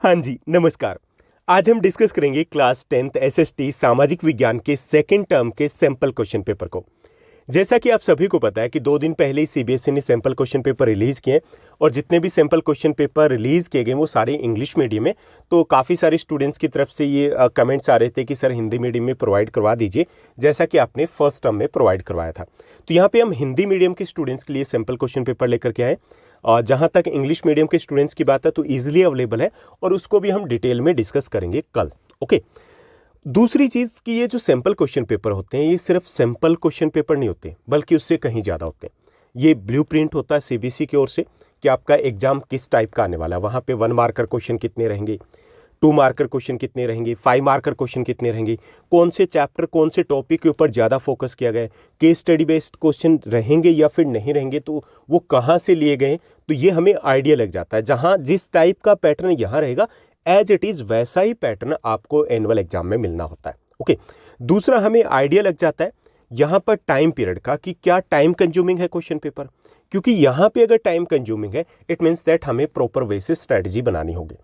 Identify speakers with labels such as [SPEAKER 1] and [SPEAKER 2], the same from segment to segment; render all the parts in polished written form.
[SPEAKER 1] हाँ जी, नमस्कार। आज हम डिस्कस करेंगे क्लास 10th एसएसटी सामाजिक विज्ञान के सेकंड टर्म के सैंपल क्वेश्चन पेपर को। जैसा कि आप सभी को पता है कि 2 दिन पहले ही सीबीएसई ने सैंपल क्वेश्चन पेपर रिलीज़ किए और जितने भी सैंपल क्वेश्चन पेपर रिलीज़ किए गए वो सारे इंग्लिश मीडियम में। तो काफ़ी सारे स्टूडेंट्स की तरफ से ये कमेंट्स आ रहे थे कि सर हिंदी मीडियम में प्रोवाइड करवा दीजिए, जैसा कि आपने फर्स्ट टर्म में प्रोवाइड करवाया था। तो यहाँ पे हम हिंदी मीडियम के स्टूडेंट्स के लिए सैंपल क्वेश्चन पेपर लेकर के आए। और जहाँ तक इंग्लिश मीडियम के स्टूडेंट्स की बात है तो ईजिली अवेलेबल है और उसको भी हम डिटेल में डिस्कस करेंगे कल। ओके, दूसरी चीज़ कि ये जो सैंपल क्वेश्चन पेपर होते हैं ये सिर्फ सैंपल क्वेश्चन पेपर नहीं होते बल्कि उससे कहीं ज़्यादा होते हैं। ये ब्लूप्रिंट होता है सीबीएसई की ओर से कि आपका एग्जाम किस टाइप का आने वाला है। वहाँ पे 1 मार्कर क्वेश्चन कितने रहेंगे, 2 मार्कर क्वेश्चन कितने रहेंगे, 5 मार्कर क्वेश्चन कितने रहेंगे, कौन से चैप्टर कौन से टॉपिक के ऊपर ज़्यादा फोकस किया गया है, केस स्टडी बेस्ड क्वेश्चन रहेंगे या फिर नहीं रहेंगे, तो वो कहाँ से लिए गए, तो ये हमें आइडिया लग जाता है। जहाँ जिस टाइप का पैटर्न यहाँ रहेगा एज इट इज़ वैसा ही पैटर्न आपको एनुअल एग्जाम में मिलना होता है। ओके, दूसरा हमें आइडिया लग जाता है यहाँ पर टाइम पीरियड का कि क्या टाइम कंज्यूमिंग है क्वेश्चन पेपर, क्योंकि यहाँ पे अगर टाइम कंज्यूमिंग है इट मीन्स दैट हमें प्रॉपर वे से स्ट्रैटेजी बनानी होगी।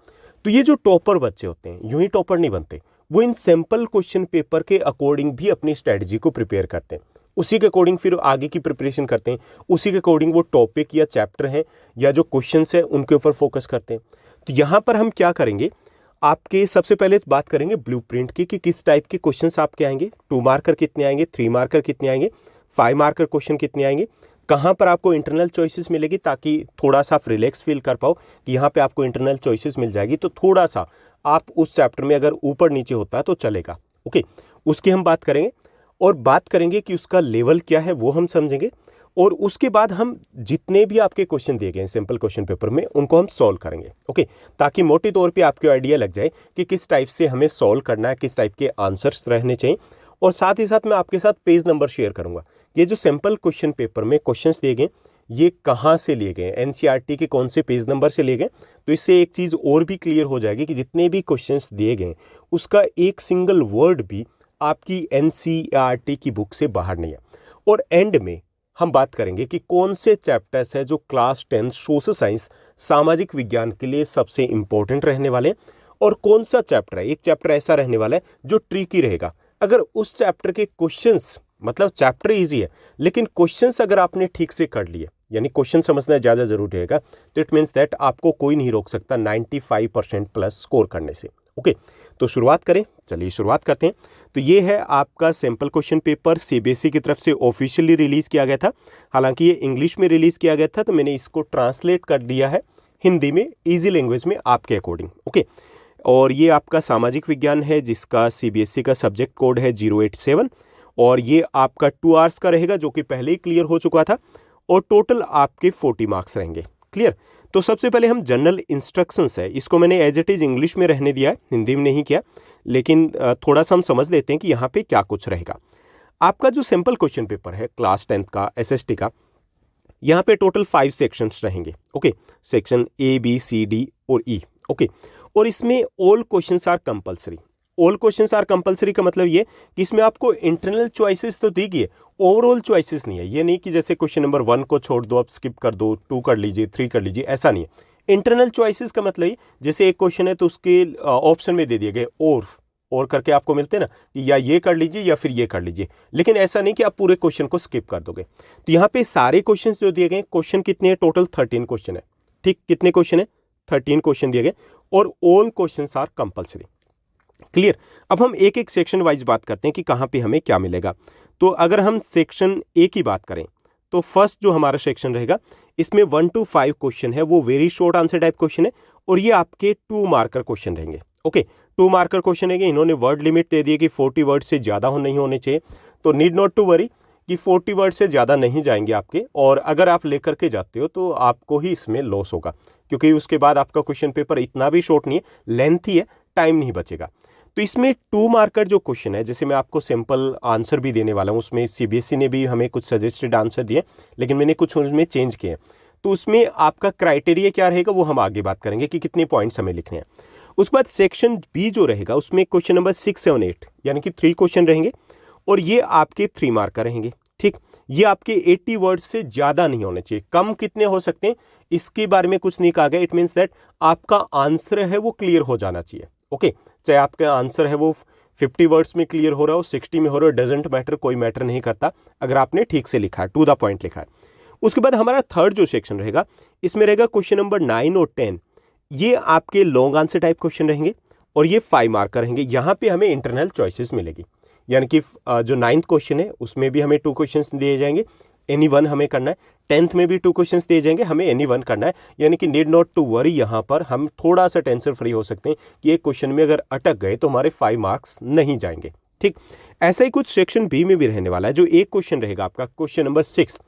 [SPEAKER 1] तो ये जो टॉपर बच्चे होते हैं यूं ही टॉपर नहीं बनते, वो इन सैंपल क्वेश्चन पेपर के अकॉर्डिंग भी अपनी स्ट्रैटेजी को प्रिपेयर करते हैं, उसी के अकॉर्डिंग फिर आगे की प्रिपरेशन करते हैं, उसी के अकॉर्डिंग वो टॉपिक या चैप्टर हैं या जो क्वेश्चंस हैं उनके ऊपर फोकस करते हैं। तो यहाँ पर हम क्या करेंगे, आपके सबसे पहले तो बात करेंगे ब्लूप्रिंट की कि किस टाइप के क्वेश्चंस आपके आएंगे, 2 मार्कर कितने आएंगे, 3 मार्कर कितने आएंगे, 5 मार्कर क्वेश्चन कितने आएंगे, कहाँ पर आपको इंटरनल चॉइसेस मिलेगी, ताकि थोड़ा सा आप रिलैक्स फील कर पाओ कि यहाँ पे आपको इंटरनल चॉइसेस मिल जाएगी तो थोड़ा सा आप उस चैप्टर में अगर ऊपर नीचे होता है तो चलेगा। ओके, उसकी हम बात करेंगे और बात करेंगे कि उसका लेवल क्या है वो हम समझेंगे और उसके बाद हम जितने भी आपके क्वेश्चन दिए गए हैं सिंपल क्वेश्चन पेपर में उनको हम सॉल्व करेंगे। ओके, ताकि मोटे तौर पे आपको आइडिया लग जाए कि किस टाइप से हमें सॉल्व करना है, किस टाइप के आंसर्स रहने चाहिए। और साथ ही साथ मैं आपके साथ पेज नंबर शेयर करूंगा। ये जो सिंपल क्वेश्चन पेपर में क्वेश्चंस दिए गए ये कहाँ से लिए गए, एनसीईआरटी के कौन से पेज नंबर से लिए गए, तो इससे एक चीज़ और भी क्लियर हो जाएगी कि जितने भी क्वेश्चंस दिए गए उसका एक सिंगल वर्ड भी आपकी एनसीईआरटी की बुक से बाहर नहीं है। और एंड में हम बात करेंगे कि कौन से चैप्टर्स है जो क्लास 10 सोशल साइंस सामाजिक विज्ञान के लिए सबसे इंपॉर्टेंट रहने वाले हैं और कौन सा चैप्टर है, एक चैप्टर ऐसा रहने वाला है जो ट्रिकी रहेगा। अगर उस चैप्टर के क्वेश्चंस, मतलब चैप्टर इजी है लेकिन क्वेश्चंस अगर आपने ठीक से कर लिए, यानी क्वेश्चन समझना ज़्यादा जरूरी रहेगा, तो इट मीन्स दैट आपको कोई नहीं रोक सकता 95% प्लस स्कोर करने से। ओके, तो शुरुआत करें, चलिए शुरुआत करते हैं। तो ये है आपका सैंपल क्वेश्चन पेपर, सीबीएसई की तरफ से ऑफिशियली रिलीज़ किया गया था। हालांकि ये इंग्लिश में रिलीज़ किया गया था तो मैंने इसको ट्रांसलेट कर दिया है हिंदी में, ईजी लैंग्वेज में आपके अकॉर्डिंग। ओके, और ये आपका सामाजिक विज्ञान है जिसका सीबीएसई का सब्जेक्ट कोड है 087 और ये आपका 2 आवर्स का रहेगा जो कि पहले ही क्लियर हो चुका था और टोटल आपके 40 मार्क्स रहेंगे। क्लियर? तो सबसे पहले हम जनरल इंस्ट्रक्शंस है, इसको मैंने एज इट इज़ इंग्लिश में रहने दिया है, हिंदी में नहीं किया, लेकिन थोड़ा सा हम समझ लेते हैं कि यहाँ पे क्या कुछ रहेगा। आपका जो सिंपल क्वेश्चन पेपर है क्लास 10th का एसएसटी का, यहाँ पे टोटल 5 सेक्शंस रहेंगे। Okay, section A B C D और E। ओके, और इसमें all questions are compulsory. All questions are compulsory का मतलब ये कि इसमें आपको इंटरनल चॉइसेस तो दी गई है, ओवरऑल चॉइसेस नहीं है। ये नहीं कि जैसे क्वेश्चन नंबर 1 को छोड़ दो, आप स्किप कर दो, 2 कर लीजिए, 3 कर लीजिए, ऐसा नहीं है। इंटरनल चॉइसेस का मतलब ये, जैसे एक क्वेश्चन है तो उसके ऑप्शन में दे दिए गए और करके आपको मिलते हैं ना कि या ये कर लीजिए या फिर ये कर लीजिए, लेकिन ऐसा नहीं कि आप पूरे क्वेश्चन को स्किप कर दोगे। तो यहाँ पे सारे क्वेश्चन जो दिए गए, क्वेश्चन कितने हैं, टोटल 13 क्वेश्चन है। ठीक, कितने क्वेश्चन है, 13 क्वेश्चन दिए गए और all question are compulsory. Clear? अब हम एक एक सेक्शन वाइज बात करते हैं कि कहाँ पे हमें क्या मिलेगा। तो अगर हम सेक्शन A की बात करें तो फर्स्ट जो हमारा सेक्शन रहेगा इसमें 1 to 5 क्वेश्चन है, वो very short answer type question है और ये आपके 2 मार्कर क्वेश्चन रहेंगे। ओके, 2 मार्कर क्वेश्चन रहेंगे। इन्होंने वर्ड लिमिट दे दी है कि 40 वर्ड से ज़्यादा नहीं होने चाहिए, तो नीड नॉट टू वरी कि 40 वर्ड से ज़्यादा नहीं जाएंगे आपके, और अगर आप लेकर के जाते हो तो आपको ही इसमें लॉस होगा, क्योंकि उसके बाद आपका क्वेश्चन पेपर इतना भी शॉर्ट नहीं है, लेंथी है, टाइम नहीं बचेगा। तो इसमें 2 मार्कर जो क्वेश्चन है, जैसे मैं आपको सिंपल आंसर भी देने वाला हूँ, उसमें सीबीएसई ने भी हमें कुछ सजेस्टेड आंसर दिए लेकिन मैंने कुछ उसमें चेंज किए हैं। तो उसमें आपका क्राइटेरिया क्या रहेगा वो हम आगे बात करेंगे कि कितने पॉइंट्स हमें लिखने हैं। उसके बाद सेक्शन B जो रहेगा उसमें क्वेश्चन नंबर 6, 7, 8 यानी कि 3 क्वेश्चन रहेंगे और ये आपके 3 मार्कर रहेंगे। ठीक, ये आपके 80 वर्ड्स से ज़्यादा नहीं होने चाहिए। कम कितने हो सकते हैं इसके बारे में कुछ नहीं कहा गया। इट मीन्स दैट आपका आंसर है वो क्लियर हो जाना चाहिए। ओके, चाहे आपका आंसर है वो 50 वर्ड्स में क्लियर हो रहा हो, 60 में हो रहा हो, डजेंट मैटर, कोई मैटर नहीं करता अगर आपने ठीक से लिखा है, टू द पॉइंट लिखा है। उसके बाद हमारा थर्ड जो सेक्शन रहेगा, इसमें रहेगा क्वेश्चन नंबर 9 और 10। ये आपके लॉन्ग आंसर टाइप क्वेश्चन रहेंगे और ये 5 मार्क का रहेंगे। यहाँ पे हमें इंटरनल चॉइसेस मिलेगी, यानी कि जो 9th क्वेश्चन है उसमें भी हमें 2 क्वेश्चंस दिए जाएंगे, एनी वन हमें करना है। 10th में भी 2 क्वेश्चंस दिए जाएंगे, हमें एनी वन करना है। यानी कि नीड नॉट टू वरी, यहाँ पर हम थोड़ा सा टेंशन फ्री हो सकते हैं कि एक क्वेश्चन में अगर अटक गए तो हमारे 5 मार्क्स नहीं जाएंगे। ठीक, ऐसा ही कुछ सेक्शन बी में भी रहने वाला है। जो एक क्वेश्चन रहेगा आपका क्वेश्चन नंबर 6,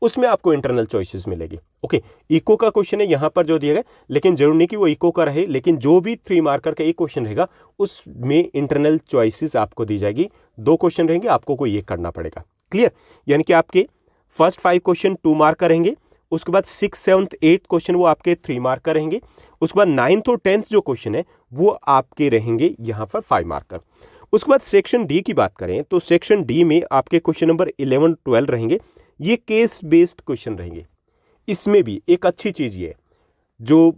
[SPEAKER 1] उसमें आपको इंटरनल चॉइसेस मिलेगी। ओके, इको का क्वेश्चन है यहाँ पर जो दिया गया, लेकिन जरूर नहीं कि वो इको का रहे, लेकिन जो भी 3 मार्कर का एक क्वेश्चन रहेगा उसमें इंटरनल चॉइसेस आपको दी जाएगी। 2 क्वेश्चन रहेंगे, आपको कोई एक करना पड़ेगा। क्लियर, यानी कि आपके फर्स्ट 5 क्वेश्चन 2 मार्क का रहेंगे, उसके बाद 6, 7, 8 क्वेश्चन वो आपके 3 मार्क का रहेंगे, उसके बाद 9th और 10th जो क्वेश्चन है वो आपके रहेंगे यहाँ पर 5 मार्क का। उसके बाद सेक्शन डी की बात करें तो सेक्शन डी में आपके क्वेश्चन नंबर 11, 12 रहेंगे। ये केस बेस्ड क्वेश्चन रहेंगे। इसमें भी एक अच्छी चीज़ ये है जो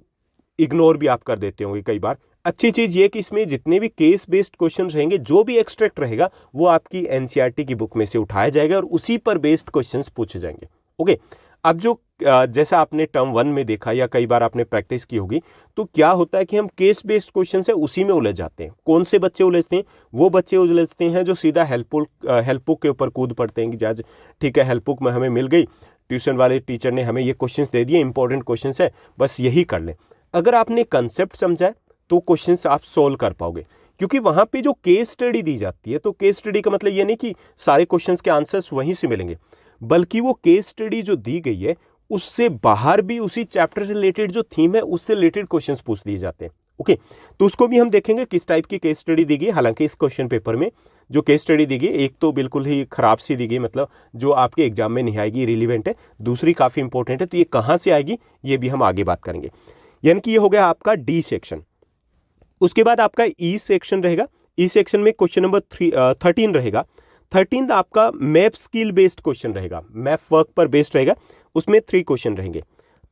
[SPEAKER 1] इग्नोर भी आप कर देते होंगे कई बार, अच्छी चीज़ ये कि इसमें जितने भी केस बेस्ड क्वेश्चन रहेंगे, जो भी एक्सट्रैक्ट रहेगा वो आपकी एनसीईआरटी की बुक में से उठाया जाएगा और उसी पर बेस्ड क्वेश्चंस पूछे जाएंगे। ओके, अब जो जैसा आपने टर्म 1 में देखा या कई बार आपने प्रैक्टिस की होगी, तो क्या होता है कि हम केस बेस्ड क्वेश्चन से उसी में उलझ जाते हैं। कौन से बच्चे उलझते हैं? वो बच्चे उलझते हैं जो सीधा हेल्प बुक के ऊपर कूद पड़ते हैं कि जज ठीक है, हेल्प बुक में हमें मिल गई, ट्यूशन वाले टीचर ने हमें ये क्वेश्चंस दे दिए, इंपॉर्टेंट क्वेश्चंस है, बस यही कर लें। अगर आपने कंसेप्ट समझा है तो क्वेश्चंस आप सोल्व कर पाओगे, क्योंकि वहाँ पे जो केस स्टडी दी जाती है, तो केस स्टडी का मतलब ये नहीं कि सारे क्वेश्चंस के आंसर्स वहीं से मिलेंगे, बल्कि वो केस स्टडी जो दी गई है उससे बाहर भी उसी चैप्टर से रिलेटेड जो थीम है उससे रिलेटेड क्वेश्चंस पूछ दिए जाते हैं। ओके, तो उसको भी हम देखेंगे किस टाइप की केस स्टडी दी गई। हालांकि इस क्वेश्चन पेपर में जो केस स्टडी दी गई, एक तो बिल्कुल ही खराब सी दी गई, मतलब जो आपके एग्जाम में नहीं आएगी, रिलीवेंट है, दूसरी काफ़ी इंपॉर्टेंट है, तो ये कहाँ से आएगी ये भी हम आगे बात करेंगे। यानी कि ये हो गया आपका डी सेक्शन। उसके बाद आपका ई सेक्शन रहेगा। ई सेक्शन में क्वेश्चन नंबर 13 रहेगा। 13 आपका मैप स्किल बेस्ड क्वेश्चन रहेगा, मैप वर्क पर बेस्ड रहेगा। उसमें 3 क्वेश्चन रहेंगे।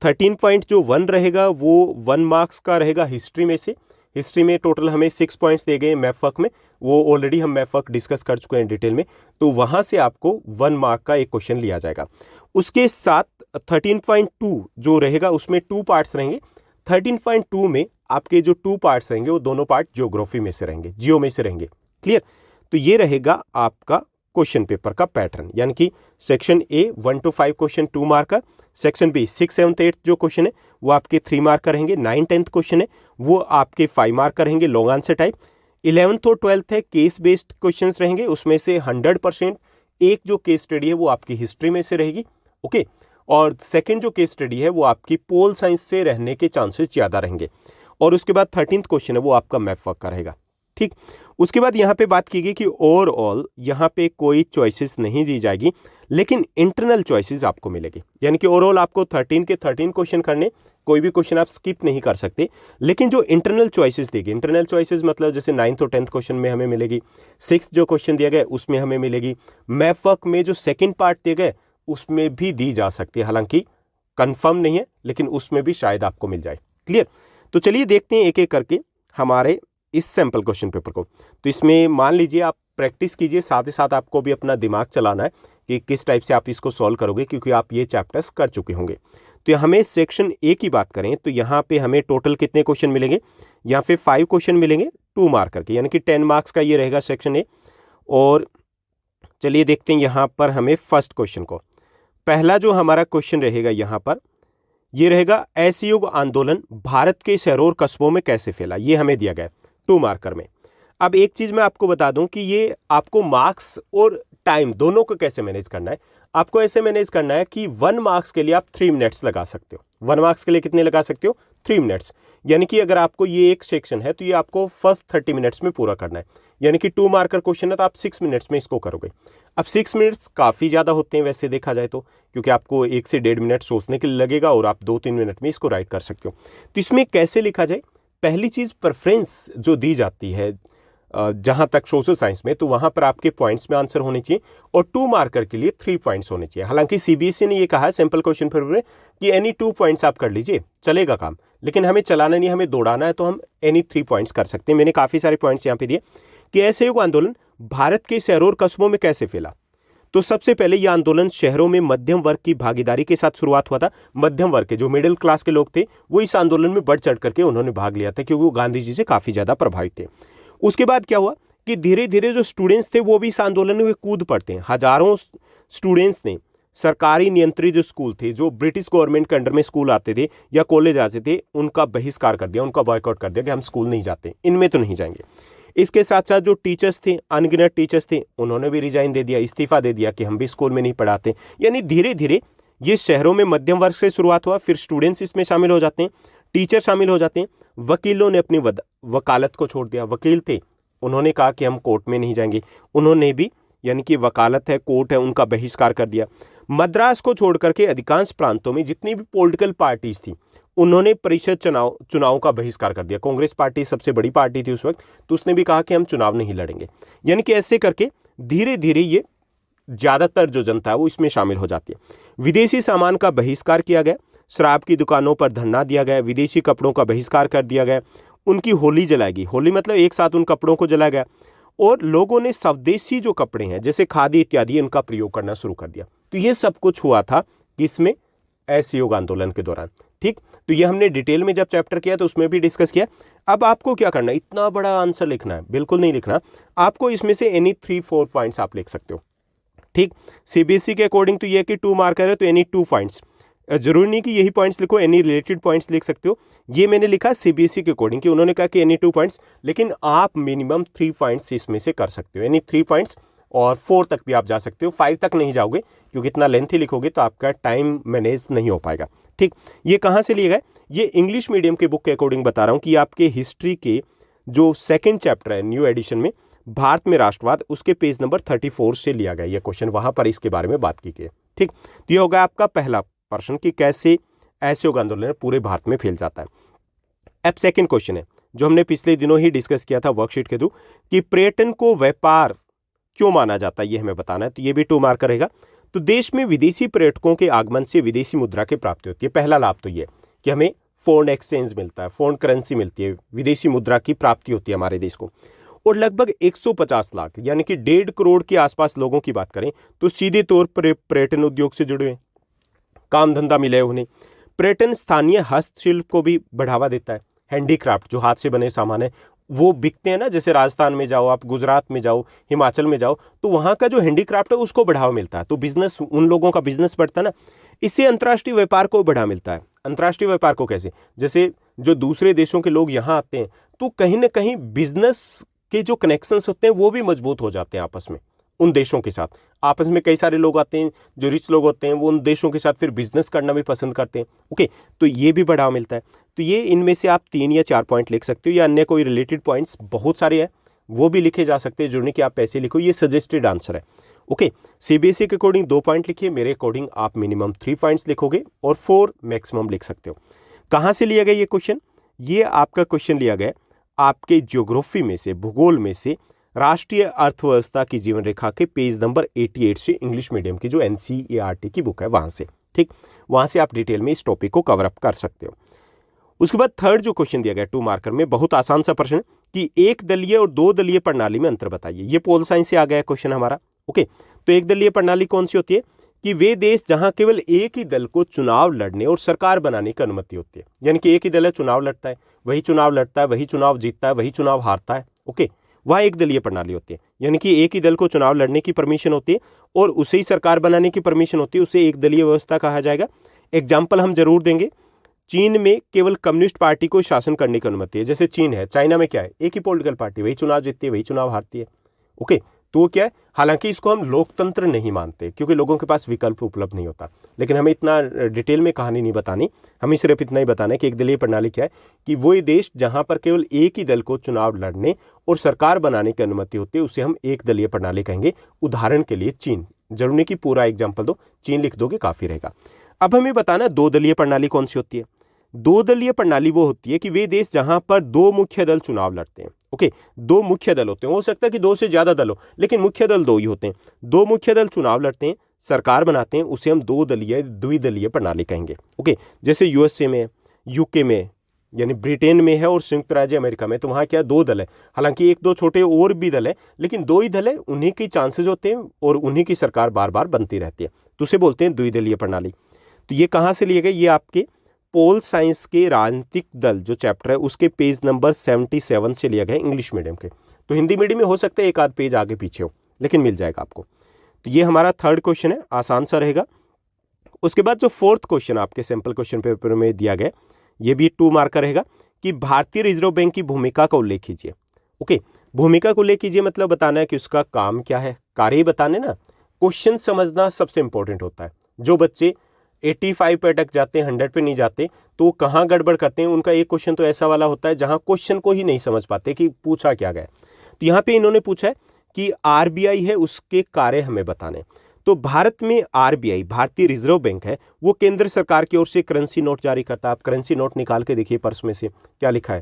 [SPEAKER 1] 13.1 रहेगा वो 1 मार्क्स का रहेगा हिस्ट्री में से। हिस्ट्री में टोटल हमें 6 पॉइंट्स दिए गए मैप वर्क में, वो ऑलरेडी हम मैप वर्क डिस्कस कर चुके हैं डिटेल में, तो वहाँ से आपको 1 मार्क का एक क्वेश्चन लिया जाएगा। उसके साथ 13.2 जो रहेगा उसमें 2 पार्ट्स रहेंगे। 13.2 में आपके जो 2 पार्ट्स रहेंगे वो दोनों पार्ट ज्योग्राफी में से रहेंगे, जियो में से रहेंगे। क्लियर, तो ये रहेगा आपका क्वेश्चन पेपर का पैटर्न। यानी कि section A 1 to 5 question 2 mark का, सेक्शन बी 6, 7, 8 जो क्वेश्चन है वो आपके 3 मार्क का रहेंगे, 9, 10 क्वेश्चन है वो आपके 5 मार्क का रहेंगे, लॉन्ग आंसर टाइप। 11th और 12th है केस बेस्ड क्वेश्चन रहेंगे, उसमें से 100% एक जो केस स्टडी है वो आपकी हिस्ट्री में से रहेगी। ओके, और सेकेंड जो केस स्टडी है वो आपकी पोल साइंस से रहने के चांसेस ज़्यादा रहेंगे। और उसके बाद 13th क्वेश्चन है वो आपका मैप वर्क का रहेगा। ठीक, उसके बाद यहाँ पे बात की गई कि ओवरऑल यहाँ पे कोई चॉइसेस नहीं दी जाएगी, लेकिन इंटरनल चॉइसेस आपको मिलेगी। यानी कि ओवरऑल आपको 13 के 13 क्वेश्चन करने, कोई भी क्वेश्चन आप स्किप नहीं कर सकते, लेकिन जो इंटरनल चॉइसेस देगी, इंटरनल चॉइसेस मतलब जैसे 9th और 10th क्वेश्चन में हमें मिलेगी, 6th जो क्वेश्चन दिया गया उसमें हमें मिलेगी, मैप वर्क में जो सेकेंड पार्ट दिए गए उसमें भी दी जा सकती है, हालांकि कंफर्म नहीं है, लेकिन उसमें भी शायद आपको मिल जाए। क्लियर, तो चलिए देखते हैं एक एक करके हमारे इस सैम्पल क्वेश्चन पेपर को। तो इसमें मान लीजिए आप प्रैक्टिस कीजिए, साथ ही साथ आपको भी अपना दिमाग चलाना है कि किस टाइप से आप इसको सॉल्व करोगे, क्योंकि आप ये चैप्टर्स कर चुके होंगे। तो हमें सेक्शन ए की बात करें तो यहाँ पे हमें टोटल कितने क्वेश्चन मिलेंगे? यहाँ पे 5 क्वेश्चन मिलेंगे 2 मार्क करके, यानी कि 10 मार्क्स का ये रहेगा सेक्शन ए। और चलिए देखते हैं यहाँ पर हमें फर्स्ट क्वेश्चन को। पहला जो हमारा क्वेश्चन रहेगा यहाँ पर ये रहेगा, असहयोग आंदोलन भारत के शहरों और कस्बों में कैसे फैला, ये हमें दिया गया है 2 मार्कर में। अब एक चीज़ मैं आपको बता दूं कि ये आपको मार्क्स और टाइम दोनों को कैसे मैनेज करना है। आपको ऐसे मैनेज करना है कि 1 मार्क्स के लिए आप 3 मिनट्स लगा सकते हो। 1 मार्क्स के लिए कितने लगा सकते हो? 3 मिनट्स। यानी कि अगर आपको ये एक सेक्शन है तो ये आपको फर्स्ट 30 मिनट्स में पूरा करना है। यानी कि 2 मार्कर क्वेश्चन है तो आप 6 मिनट्स में इसको करोगे। अब 6 मिनट्स काफ़ी ज़्यादा होते हैं वैसे देखा जाए तो, क्योंकि आपको 1 से 1.5 मिनट सोचने के लिए लगेगा और आप 2-3 मिनट में इसको राइट कर सकते हो। तो इसमें कैसे लिखा जाए? पहली चीज़ प्रेफरेंस जो दी जाती है जहां तक सोशल साइंस में, तो वहां पर आपके पॉइंट्स में आंसर होने चाहिए और 2 मार्कर के लिए 3 पॉइंट्स होने चाहिए। हालांकि सीबीएसई ने ये कहा है सैंपल क्वेश्चन पेपर में कि एनी 2 पॉइंट्स आप कर लीजिए, चलेगा काम, लेकिन हमें चलाना नहीं, हमें दौड़ाना है, तो हम एनी 3 पॉइंट्स कर सकते हैं। मैंने काफी सारे पॉइंट्स यहाँ पे दिए कि असहयोग आंदोलन भारत के शहरों और कस्बों में कैसे फैला। तो सबसे पहले यह आंदोलन शहरों में मध्यम वर्ग की भागीदारी के साथ शुरुआत हुआ था। मध्यम वर्ग के जो मिडिल क्लास के लोग थे वो इस आंदोलन में बढ़ चढ़ करके उन्होंने भाग लिया था, क्योंकि वो गांधी जी से काफी ज्यादा प्रभावित थे। उसके बाद क्या हुआ कि धीरे धीरे जो स्टूडेंट्स थे वो भी इस आंदोलन में कूद पड़ते हैं। हजारों स्टूडेंट्स ने सरकारी नियंत्रित जो स्कूल थे, जो ब्रिटिश गवर्नमेंट के अंडर में स्कूल आते थे या कॉलेज आते थे, उनका बहिष्कार कर दिया, उनका बॉयकॉट कर दिया कि हम स्कूल नहीं जाते, इनमें तो नहीं जाएंगे। इसके साथ साथ जो टीचर्स थे, अनगिनत टीचर्स थे, उन्होंने भी रिजाइन दे दिया, इस्तीफा दे दिया कि हम भी स्कूल में नहीं पढ़ाते। यानी धीरे धीरे ये शहरों में मध्यम वर्ग से शुरुआत हुआ, फिर स्टूडेंट्स इसमें शामिल हो जाते हैं, टीचर शामिल हो जाते हैं, वकीलों ने अपनी वकालत को छोड़ दिया। वकील थे, उन्होंने कहा कि हम कोर्ट में नहीं जाएंगे, उन्होंने भी यानी कि वकालत है, कोर्ट है, उनका बहिष्कार कर दिया। मद्रास को छोड़ करके अधिकांश प्रांतों में जितनी भी पॉलिटिकल पार्टीज थी उन्होंने परिषद चुनाव का बहिष्कार कर दिया। कांग्रेस पार्टी सबसे बड़ी पार्टी थी उस वक्त, तो उसने भी कहा कि हम चुनाव नहीं लड़ेंगे। यानी कि ऐसे करके धीरे धीरे ये ज्यादातर जो जनता है वो इसमें शामिल हो जाती है। विदेशी सामान का बहिष्कार किया गया, शराब की दुकानों पर धरना दिया गया, विदेशी कपड़ों का बहिष्कार कर दिया गया, उनकी होली जलाएगी, होली मतलब एक साथ उन कपड़ों को जलाया गया, और लोगों ने स्वदेशी जो कपड़े हैं जैसे खादी इत्यादि उनका प्रयोग करना शुरू कर दिया। तो ये सब कुछ हुआ था किसमें, असहयोग आंदोलन के दौरान। ठीक, तो ये हमने डिटेल में जब चैप्टर किया तो उसमें भी डिस्कस किया। अब आपको क्या करना है, इतना बड़ा आंसर लिखना है बिल्कुल नहीं लिखना, आपको इसमें से एनी 3-4 पॉइंट्स आप लिख सकते हो। ठीक, सीबीएसई के अकॉर्डिंग तो ये कि 2 मार्कर है तो एनी 2 पॉइंट्स, जरूरी नहीं कि यही पॉइंट्स लिखो, एनी रिलेटेड पॉइंट्स लिख सकते हो। ये मैंने लिखा सीबीएसई के अकॉर्डिंग कि उन्होंने कहा कि एनी 2 पॉइंट्स, लेकिन आप मिनिमम 3 पॉइंट्स इसमें से कर सकते हो, एनी 3 पॉइंट्स, और 4 तक भी आप जा सकते हो, 5 तक नहीं जाओगे क्योंकि इतना लेंथी लिखोगे तो आपका टाइम मैनेज नहीं हो पाएगा। ठीक, ये कहाँ से लिए गए, ये इंग्लिश मीडियम के बुक के अकॉर्डिंग बता रहा हूँ कि आपके हिस्ट्री के जो 2nd चैप्टर है न्यू एडिशन में, भारत में राष्ट्रवाद, उसके पेज नंबर 34 से लिया गया ये क्वेश्चन, वहां पर इसके बारे में बात की गई। ठीक, तो ये होगा आपका पहला प्रश्न कि कैसे असहयोग आंदोलन पूरे भारत में फैल जाता है। अब 2nd क्वेश्चन है जो हमने पिछले दिनों ही डिस्कस किया था वर्कशीट के थ्रू, कि पर्यटन को व्यापार क्यों माना जाता है, ये हमें बताना है, तो ये भी 2 मार्क रहेगा। तो देश में विदेशी पर्यटकों के आगमन से विदेशी मुद्रा की प्राप्ति होती है। पहला लाभ तो ये कि हमें फॉरेन एक्सचेंज मिलता है, फॉरेन करेंसी मिलती है, विदेशी मुद्रा की प्राप्ति होती है हमारे देश को। और लगभग 150 लाख यानी कि 1.5 करोड़ के आसपास लोगों की बात करें तो सीधे तौर पर पर्यटन उद्योग से जुड़े हुए, काम धंधा मिले उन्हें। पर्यटन स्थानीय हस्तशिल्प को भी बढ़ावा देता है, हैंडीक्राफ्ट जो हाथ से बने सामान है वो बिकते हैं ना, जैसे राजस्थान में जाओ आप, गुजरात में जाओ, हिमाचल में जाओ, तो वहाँ का जो हैंडीक्राफ्ट है उसको बढ़ावा मिलता है, तो बिजनेस, उन लोगों का बिजनेस बढ़ता है ना। इससे अंतर्राष्ट्रीय व्यापार को बढ़ावा मिलता है। अंतर्राष्ट्रीय व्यापार को कैसे, जैसे जो दूसरे देशों के लोग यहाँ आते हैं तो कहीं ना कहीं बिजनेस के जो कनेक्शंस होते हैं वो भी मजबूत हो जाते हैं आपस में, उन देशों के साथ। आपस में कई सारे लोग आते हैं जो रिच लोग होते हैं, वो उन देशों के साथ फिर बिजनेस करना भी पसंद करते हैं। ओके, तो ये भी बढ़ावा मिलता है। तो ये इनमें से आप 3 या 4 पॉइंट लिख सकते हो, या अन्य कोई रिलेटेड पॉइंट्स बहुत सारे हैं वो भी लिखे जा सकते हैं, जो नहीं कि आप ऐसे लिखो, ये सजेस्टेड आंसर है। ओके, सीबीएसई के अकॉर्डिंग 2 पॉइंट लिखिए, मेरे अकॉर्डिंग आप मिनिमम 3 पॉइंट्स लिखोगे और 4 मैक्सिमम लिख सकते हो। कहाँ से लिया गया ये क्वेश्चन, ये आपका क्वेश्चन लिया गया आपके ज्योग्राफी में से, भूगोल में से, राष्ट्रीय अर्थव्यवस्था की जीवन रेखा के पेज नंबर 88 से, इंग्लिश मीडियम की जो एनसीईआरटी की बुक है वहां से। ठीक, वहां से आप डिटेल में इस टॉपिक को कवर अप कर सकते हो। उसके बाद 3rd जो क्वेश्चन दिया गया 2 मार्कर में, बहुत आसान सा प्रश्न है कि 1 दलीय और 2 दलीय प्रणाली में अंतर बताइए। ये पोल साइंस से आ गया क्वेश्चन हमारा। ओके, तो 1 दलीय प्रणाली कौन सी होती है कि वे देश जहां केवल एक ही दल को चुनाव लड़ने और सरकार बनाने की अनुमति होती है, यानी कि एक ही दल है, चुनाव लड़ता है, वही चुनाव लड़ता है, वही चुनाव जीतता है, वही चुनाव हारता है। ओके, वह 1 दलीय प्रणाली होती है, यानी कि एक ही दल को चुनाव लड़ने की परमिशन होती है और उसे ही सरकार बनाने की परमिशन होती है, उसे 1 दलीय व्यवस्था कहा जाएगा। एग्जाम्पल हम जरूर देंगे, चीन में केवल कम्युनिस्ट पार्टी को शासन करने की अनुमति है, जैसे चीन है। चाइना में क्या है, एक ही पॉलिटिकल पार्टी, वही चुनाव जीतती है, वही चुनाव हारती है। ओके, तो वो क्या है, हालांकि इसको हम लोकतंत्र नहीं मानते क्योंकि लोगों के पास विकल्प उपलब्ध नहीं होता, लेकिन हमें इतना डिटेल में कहानी नहीं बतानी, हमें सिर्फ इतना ही बताना है कि 1 दलीय प्रणाली क्या है कि वो देश जहां पर केवल एक ही दल को चुनाव लड़ने और सरकार बनाने की अनुमति होती है उसे हम 1 दलीय प्रणाली कहेंगे। उदाहरण के लिए चीन, जरूरी नहीं कि पूरा एग्जाम्पल दो, चीन लिख दोगे काफी रहेगा। अब हमें बताना 2 दलीय प्रणाली कौन सी होती है। दो दलीय प्रणाली वो होती है कि वे देश जहां पर दो मुख्य दल चुनाव लड़ते हैं। ओके, दो मुख्य दल होते हैं, हो सकता है कि दो से ज्यादा दल हो, लेकिन मुख्य दल दो ही होते हैं। दो मुख्य दल चुनाव लड़ते हैं, सरकार बनाते हैं, उसे हम दो दलीय द्विदलीय प्रणाली कहेंगे। ओके, जैसे यूएसए में, यूके में यानी ब्रिटेन में है और संयुक्त राज्य अमेरिका में, तो वहाँ क्या दो दल है। हालांकि एक दो छोटे और भी दल है, लेकिन दो ही दल है, उन्हीं की चांसेस होते हैं और उन्हीं की सरकार बार बार बनती रहती है, तो उसे बोलते हैं द्विदलीय प्रणाली। तो ये कहाँ से लिए गए, ये आपके पोल साइंस के राजनीतिक दल जो चैप्टर है उसके पेज नंबर 77 से लिया गया इंग्लिश मीडियम के। तो हिंदी मीडियम में हो सकता है एक आध पेज आगे पीछे हो, लेकिन मिल जाएगा आपको। तो ये हमारा थर्ड क्वेश्चन है, आसान सा रहेगा। उसके बाद जो फोर्थ क्वेश्चन आपके सैंपल क्वेश्चन पेपर में दिया गया, ये भी 2 मार्क का रहेगा कि भारतीय रिजर्व बैंक की भूमिका का उल्लेख कीजिए। ओके, भूमिका को उल्लेख कीजिए मतलब बताना है कि उसका काम क्या है, कार्य ही बताने ना। क्वेश्चन समझना सबसे इंपॉर्टेंट होता है। जो बच्चे 85 पे अटक जाते हैं, 100 पे नहीं जाते, तो कहाँ गड़बड़ करते हैं। उनका एक क्वेश्चन तो ऐसा वाला होता है जहाँ क्वेश्चन को ही नहीं समझ पाते कि पूछा क्या गया। तो यहाँ पे इन्होंने पूछा है कि आरबीआई है, उसके कार्य हमें बताने। तो भारत में आरबीआई, भारतीय रिजर्व बैंक है, वो केंद्र सरकार की ओर से करेंसी नोट जारी करता है। आप करेंसी नोट निकाल के देखिए पर्स में से, क्या लिखा है,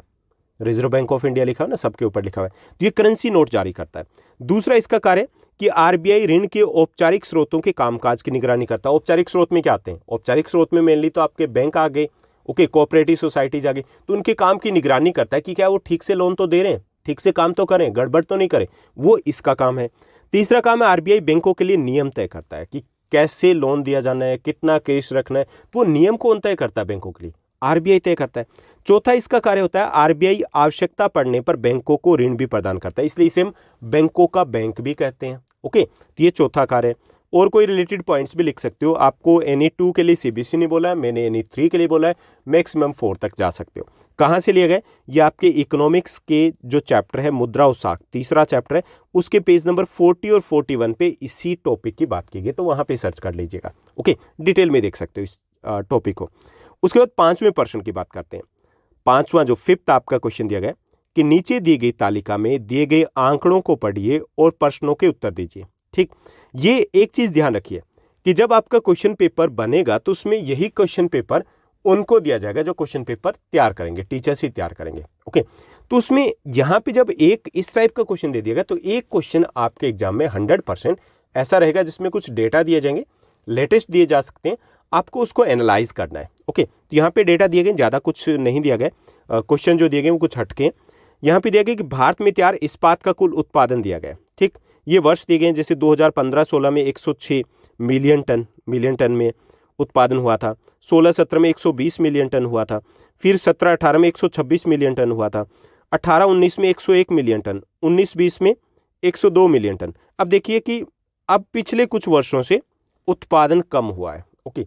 [SPEAKER 1] रिजर्व बैंक ऑफ इंडिया लिखा है ना, सबके ऊपर लिखा हुआ है। तो ये करेंसी नोट जारी करता है। दूसरा इसका कार्य कि आरबीआई ऋण के औपचारिक स्रोतों के कामकाज की निगरानी करता है। औपचारिक स्रोत में क्या आते हैं, औपचारिक स्रोत में मेनली तो आपके बैंक आ गए, ओके, कोऑपरेटिव सोसाइटीज आ गई, तो उनके काम की निगरानी करता है कि क्या वो ठीक से लोन तो दे रहे हैं, ठीक से काम तो करें, गड़बड़ तो नहीं करें, वो इसका काम है। तीसरा काम है आरबीआई बैंकों के लिए नियम तय करता है कि कैसे लोन दिया जाना है, कितना कैश रखना है, तो वो नियम कौन तय करता है बैंकों के लिए, आरबीआई तय करता है। चौथा इसका कार्य होता है आरबीआई आवश्यकता पड़ने पर बैंकों को ऋण भी प्रदान करता है, इसलिए इसे हम बैंकों का बैंक भी कहते हैं। ओके, तो ये चौथा कार्य है। और कोई रिलेटेड पॉइंट्स भी लिख सकते हो। आपको एनी 2 के लिए सीबीएसई ने बोला है, मैंने एनी 3 के लिए बोला है, मैक्सिमम 4 तक जा सकते हो। कहाँ से लिए गए, ये आपके इकोनॉमिक्स के जो चैप्टर है मुद्रा और साख, तीसरा चैप्टर है, उसके पेज नंबर 40 और 41 पे इसी टॉपिक की बात की गई, तो वहाँ पे सर्च कर लीजिएगा। ओके, डिटेल में देख सकते हो इस टॉपिक को। उसके बाद 5वें प्रश्न की बात करते हैं। 5वां जो 5th आपका क्वेश्चन दिया गया कि नीचे दी गई तालिका में दिए गए आंकड़ों को पढ़िए और प्रश्नों के उत्तर दीजिए। ठीक, ये एक चीज ध्यान रखिए कि जब आपका क्वेश्चन पेपर बनेगा तो उसमें यही क्वेश्चन पेपर उनको दिया जाएगा जो क्वेश्चन पेपर तैयार करेंगे, टीचर्स ही तैयार करेंगे। ओके, तो उसमें यहां पे जब एक इस टाइप का क्वेश्चन दे दिएगा तो एक क्वेश्चन आपके एग्जाम में 100% ऐसा रहेगा जिसमें कुछ डेटा दिए जाएंगे, लेटेस्ट दिए जा सकते हैं, आपको उसको एनालाइज करना है। ओके, तो यहाँ पे डेटा दिए गए, ज़्यादा कुछ नहीं दिया गया। क्वेश्चन जो दिए गए वो कुछ हटके हैं। यहाँ पे दिया गया कि भारत में तैयार इस्पात का कुल उत्पादन दिया गया। ठीक, ये वर्ष दिए गए, जैसे 2015-16 में 106 मिलियन टन में उत्पादन हुआ था, 16-17 में 120 मिलियन टन हुआ था, फिर 17-18 में 126 मिलियन टन हुआ था, 18-19 में 101 मिलियन टन, 19-20 में 102 मिलियन टन। अब देखिए कि अब पिछले कुछ वर्षों से उत्पादन कम हुआ है। ओके,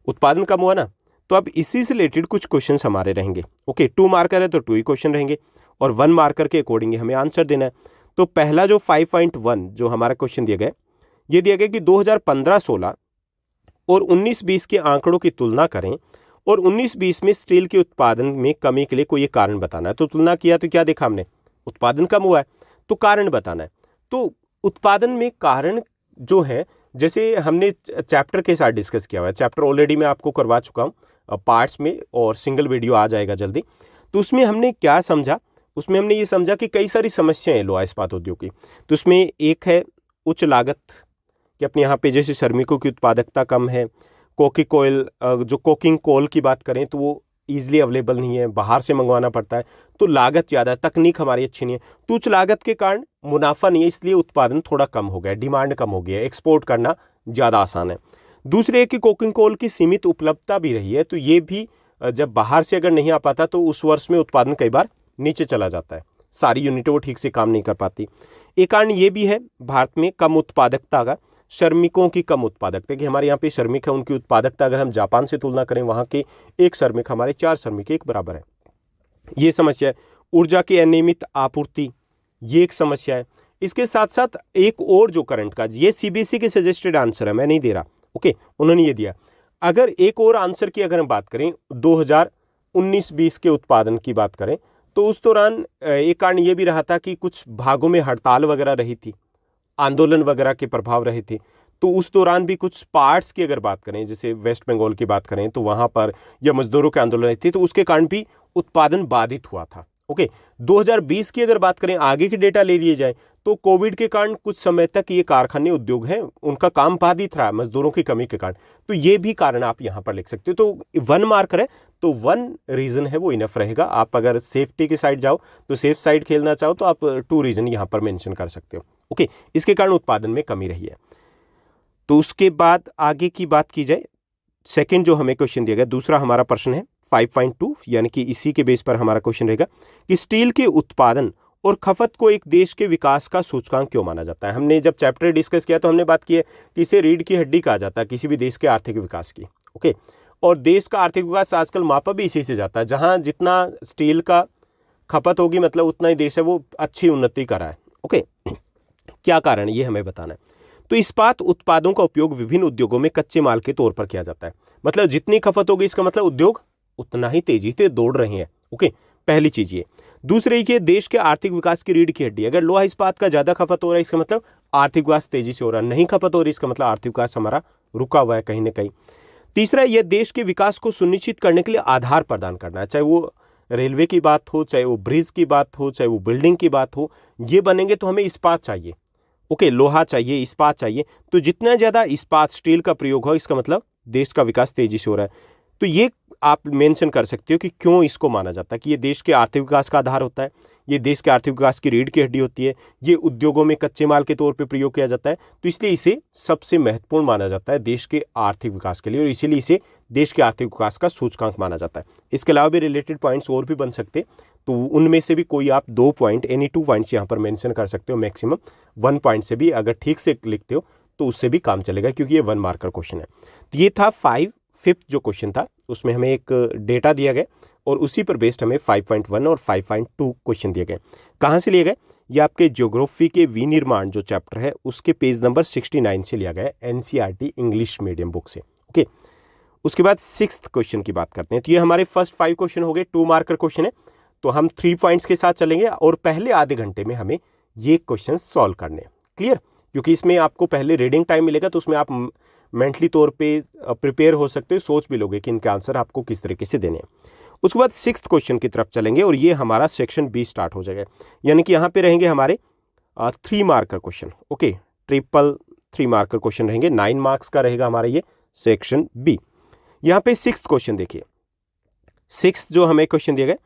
[SPEAKER 1] उत्पादन कम हुआ ना, तो अब इसी से रिलेटेड कुछ क्वेश्चंस हमारे रहेंगे। ओके, 2 मार्कर है तो 2 ही क्वेश्चन रहेंगे और 1 मार्कर के अकॉर्डिंग हमें आंसर देना है। तो पहला जो 5.1 जो हमारा क्वेश्चन दिया गया, ये दिया गया कि 2015-16 और 19-20 के आंकड़ों की तुलना करें और 19-20 में स्टील के उत्पादन में कमी के लिए कोई एक कारण बताना है। तो तुलना किया तो क्या देखा हमने, उत्पादन कम हुआ है, तो कारण बताना है। तो उत्पादन में कारण जो है, जैसे हमने चैप्टर के साथ डिस्कस किया हुआ है, चैप्टर ऑलरेडी मैं आपको करवा चुका हूँ पार्ट्स में और सिंगल वीडियो आ जाएगा जल्दी। तो उसमें हमने क्या समझा, उसमें हमने ये समझा कि कई सारी समस्याएं हैं लोहा इस्पात उद्योग की। तो उसमें एक है उच्च लागत, कि अपने यहाँ पे जैसे श्रमिकों की उत्पादकता कम है, कोकिंग कोयल, जो कोकिंग कोल की बात करें तो वो ईजिली अवेलेबल नहीं है, बाहर से मंगवाना पड़ता है, तो लागत ज़्यादा है, तकनीक हमारी अच्छी नहीं है, तो उच्च लागत के कारण मुनाफा नहीं है, इसलिए उत्पादन थोड़ा कम हो गया, डिमांड कम हो गया, एक्सपोर्ट करना ज़्यादा आसान है। दूसरे है कि कोकिंग कोल की सीमित उपलब्धता भी रही है, तो ये भी जब बाहर से अगर नहीं आ पाता तो उस वर्ष में उत्पादन कई बार नीचे चला जाता है, सारी यूनिटें वो ठीक से काम नहीं कर पाती। एक कारण ये भी है भारत में कम उत्पादकता का, श्रमिकों की कम उत्पादकता, कि हमारे यहाँ पे श्रमिक है उनकी उत्पादकता अगर हम जापान से तुलना करें, वहाँ के एक श्रमिक हमारे 4 श्रमिक एक बराबर है, ये समस्या है। ऊर्जा की अनियमित आपूर्ति, ये एक समस्या है। इसके साथ साथ एक और जो करंट का, ये सीबीएसई के सजेस्टेड आंसर है, मैं नहीं दे रहा। ओके, उन्होंने ये दिया। अगर एक और आंसर की अगर हम बात करें 2019-20 के उत्पादन की बात करें, तो उस दौरान एक कारण ये भी रहा था कि कुछ भागों में हड़ताल वगैरह रही थी, आंदोलन वगैरह के प्रभाव रहे थे, तो उस दौरान भी कुछ पार्ट्स की अगर बात करें, जैसे वेस्ट बंगाल की बात करें तो वहाँ पर या मजदूरों के आंदोलन थे, तो उसके कारण भी उत्पादन बाधित हुआ था। ओके, 2020 की अगर बात करें, आगे के डेटा ले लिए जाए, तो कोविड के कारण कुछ समय तक ये कारखाने उद्योग हैं उनका काम बाधित रहा मजदूरों की कमी के कारण। तो ये भी कारण आप यहाँ पर लिख सकते हो। तो 1 मार्कर है, तो 1 रीजन है वो इनफ रहेगा। आप अगर सेफ्टी की साइड जाओ तो सेफ साइड खेलना चाहो तो आप 2 रीजन यहाँ पर मेंशन कर सकते हो। ओके, इसके कारण उत्पादन में कमी रही है। तो उसके बाद आगे की बात की जाए, सेकंड जो हमें क्वेश्चन दिया गया, दूसरा हमारा प्रश्न है 5.2, यानी कि इसी के बेस पर हमारा क्वेश्चन रहेगा कि स्टील के उत्पादन और खपत को एक देश के विकास का सूचकांक क्यों माना जाता है। हमने जब चैप्टर डिस्कस किया तो हमने बात की है कि इसे रीढ़ की हड्डी कहा जाता है किसी भी देश के आर्थिक विकास की। ओके, और देश का आर्थिक विकास आजकल मापा भी इसी से जाता है, जहां जितना स्टील का खपत होगी मतलब उतना ही देश है वो अच्छी उन्नति कर रहा है। ओके, क्या कारण ये हमें बताना है। तो इस्पात उत्पादों का उपयोग विभिन्न उद्योगों में कच्चे माल के तौर पर किया जाता है। मतलब जितनी खपत होगी इसका मतलब उद्योग उतना ही तेजी से दौड़ रहे हैं। ओके, पहली चीज ये। दूसरे ये देश के आर्थिक विकास की रीढ़ की हड्डी, अगर लोहा इस्पात का ज्यादा खपत हो रहा है इसका मतलब आर्थिक विकास तेजी से हो रहा है, नहीं खपत हो रही इसका मतलब आर्थिक विकास हमारा रुका हुआ है कहीं ना कहीं। तीसरा, यह देश के विकास को सुनिश्चित करने के लिए आधार प्रदान करना है, चाहे वो रेलवे की बात हो, चाहे वो ब्रिज की बात हो, चाहे वो बिल्डिंग की बात हो, ये बनेंगे तो हमें इस्पात चाहिए। ओके, लोहा चाहिए, इस्पात चाहिए। तो जितना ज़्यादा इस्पात स्टील का प्रयोग हो इसका मतलब देश का विकास तेजी से हो रहा है। तो ये आप मेंशन कर सकते हो कि क्यों इसको माना जाता है कि ये देश के आर्थिक विकास का आधार होता है, ये देश के आर्थिक विकास की रीढ़ की हड्डी होती है, ये उद्योगों में कच्चे माल के तौर पे प्रयोग किया जाता है, तो इसलिए इसे सबसे महत्वपूर्ण माना जाता है देश के आर्थिक विकास के लिए, और इसीलिए इसे देश के आर्थिक विकास का सूचकांक माना जाता है। इसके अलावा भी रिलेटेड पॉइंट्स और भी बन सकते, तो उनमें से भी कोई आप 2 पॉइंट, एनी 2 पॉइंट्स यहाँ पर मेंशन कर सकते हो। मैक्सिमम 1 पॉइंट से भी अगर ठीक से लिखते हो तो उससे भी काम चलेगा, क्योंकि ये 1 मार्कर क्वेश्चन है। तो ये था 5th जो क्वेश्चन था, उसमें हमें एक डेटा दिया गया और उसी पर बेस्ड हमें 5.1 और 5.2 क्वेश्चन दिए गए। कहाँ से लिए गए? ये आपके ज्योग्राफी के विनिर्माण जो चैप्टर है उसके पेज नंबर 69 से लिया गया है, एनसीईआरटी इंग्लिश मीडियम बुक से। ओके, उसके बाद 6th क्वेश्चन की बात करते हैं। तो ये हमारे फर्स्ट 5 क्वेश्चन हो गए, 2 मार्कर क्वेश्चन है, तो हम 3 पॉइंट्स के साथ चलेंगे और पहले आधे घंटे में हमें ये क्वेश्चन सॉल्व करने हैं। क्लियर? क्योंकि इसमें आपको पहले रीडिंग टाइम मिलेगा, तो उसमें आप मेंटली तौर पे प्रिपेयर हो सकते हो, सोच भी लोगे कि इनके आंसर आपको किस तरीके से देने हैं। उसके बाद 6th क्वेश्चन की तरफ चलेंगे और ये हमारा सेक्शन बी स्टार्ट हो जाएगा, यानी कि यहाँ पे रहेंगे हमारे 3 marker question. Okay, 3 marker question रहेंगे, 9 मार्क्स का रहेगा हमारा ये सेक्शन बी। यहाँ पे 6th क्वेश्चन देखिए, 6th जो हमें क्वेश्चन दिया गया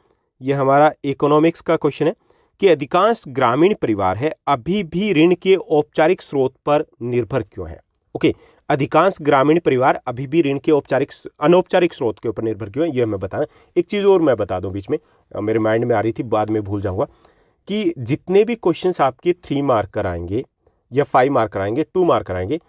[SPEAKER 1] ये हमारा इकोनॉमिक्स का क्वेश्चन है कि अधिकांश ग्रामीण परिवार है अभी भी ऋण के औपचारिक स्रोत पर निर्भर क्यों है। ओके, अधिकांश ग्रामीण परिवार अभी भी ऋण के अनौपचारिक स्रोत के ऊपर निर्भर क्यों है, ये मैं बताना। एक चीज़ और मैं बता दूं, बीच में मेरे माइंड में आ रही थी, बाद में भूल जाऊंगा, कि जितने भी क्वेश्चंस आपके 3 मार्कर आएंगे या 5 मार्कर आएंगे, 2 मार्कर आएंगे,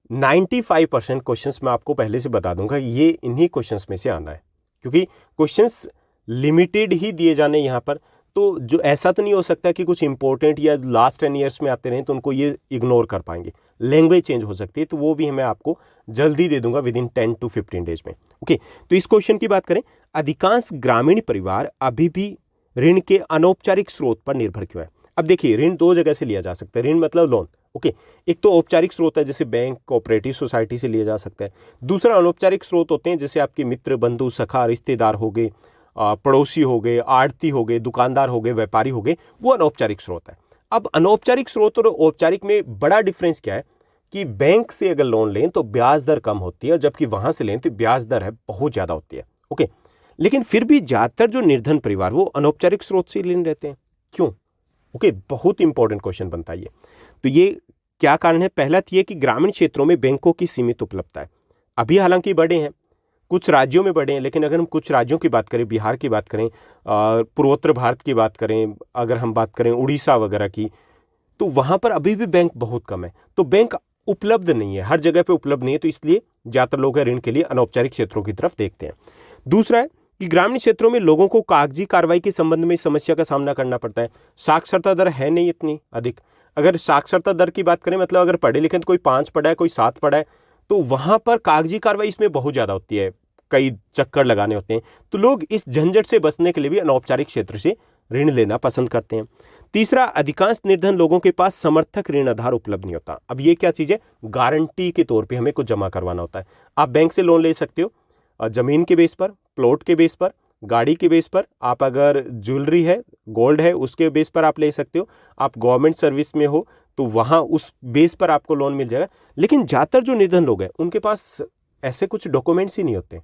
[SPEAKER 1] 95% क्वेश्चंस मैं आपको पहले से बता दूंगा ये इन्हीं क्वेश्चंस में से आना है, क्योंकि क्वेश्चंस लिमिटेड ही दिए जाने यहाँ पर। तो जो ऐसा तो नहीं हो सकता कि कुछ इंपॉर्टेंट या लास्ट 10 ईयर्स में आते रहें तो उनको ये इग्नोर कर पाएंगे, लैंग्वेज चेंज हो सकती है, तो वो भी मैं आपको जल्दी दे दूंगा विद इन 10 to 15 डेज में। ओके, तो इस क्वेश्चन की बात करें, अधिकांश ग्रामीण परिवार अभी भी ऋण के अनौपचारिक स्रोत पर निर्भर क्यों है। अब देखिए, ऋण 2 जगह से लिया जा सकता है, ऋण मतलब लोन। ओके, एक तो औपचारिक स्रोत है जैसे बैंक, कोऑपरेटिव सोसाइटी से लिया जा सकता है। दूसरा अनौपचारिक स्रोत होते हैं जैसे आपके मित्र, बंधु, सखा, रिश्तेदार हो गए, पड़ोसी हो गए, आड़ती हो गए, दुकानदार हो गए, व्यापारी हो गए, वो अनौपचारिक स्रोत है। अब अनौपचारिक स्रोत और औपचारिक में बड़ा डिफरेंस क्या है कि बैंक से अगर लोन लें तो ब्याज दर कम होती है, जबकि वहां से लें तो ब्याज दर है बहुत ज्यादा होती है। ओके, लेकिन फिर भी ज्यादातर जो निर्धन परिवार वो अनौपचारिक स्रोत से ऋण लेते हैं, क्यों? ओके, बहुत इंपॉर्टेंट क्वेश्चन बनता है ये। तो ये क्या कारण है? पहला तो ये कि ग्रामीण क्षेत्रों में बैंकों की सीमित उपलब्धता है, अभी हालांकि बड़े हैं, कुछ राज्यों में बढ़े हैं, लेकिन अगर हम कुछ राज्यों की बात करें, बिहार की बात करें, पूर्वोत्तर भारत की बात करें, अगर हम बात करें उड़ीसा वगैरह की, तो वहाँ पर अभी भी बैंक बहुत कम है। तो बैंक उपलब्ध नहीं है, हर जगह पे उपलब्ध नहीं है, तो इसलिए ज़्यादातर लोग ऋण के लिए अनौपचारिक क्षेत्रों की तरफ देखते हैं। दूसरा है कि ग्रामीण क्षेत्रों में लोगों को कागजी कार्रवाई के संबंध में समस्या का सामना करना पड़ता है, साक्षरता दर है नहीं इतनी अधिक। अगर साक्षरता दर की बात करें, मतलब अगर पढ़े लिखे तो कोई 5 पढ़ा है, कोई 7 पढ़ा है, तो वहाँ पर कागजी कार्रवाई इसमें बहुत ज़्यादा होती है, कई चक्कर लगाने होते हैं, तो लोग इस झंझट से बचने के लिए भी अनौपचारिक क्षेत्र से ऋण लेना पसंद करते हैं। तीसरा, अधिकांश निर्धन लोगों के पास समर्थक ऋण आधार उपलब्ध नहीं होता। अब ये क्या चीज है, गारंटी के तौर पे हमें कुछ जमा करवाना होता है। आप बैंक से लोन ले सकते हो जमीन के बेस पर, प्लॉट के बेस पर, गाड़ी के बेस पर, आप अगर ज्वेलरी है, गोल्ड है, उसके बेस पर आप ले सकते हो। आप गवर्नमेंट सर्विस में हो तो वहाँ उस बेस पर आपको लोन मिल जाएगा। लेकिन ज़्यादातर जो निर्धन लोग हैं उनके पास ऐसे कुछ डॉक्यूमेंट्स ही नहीं होते,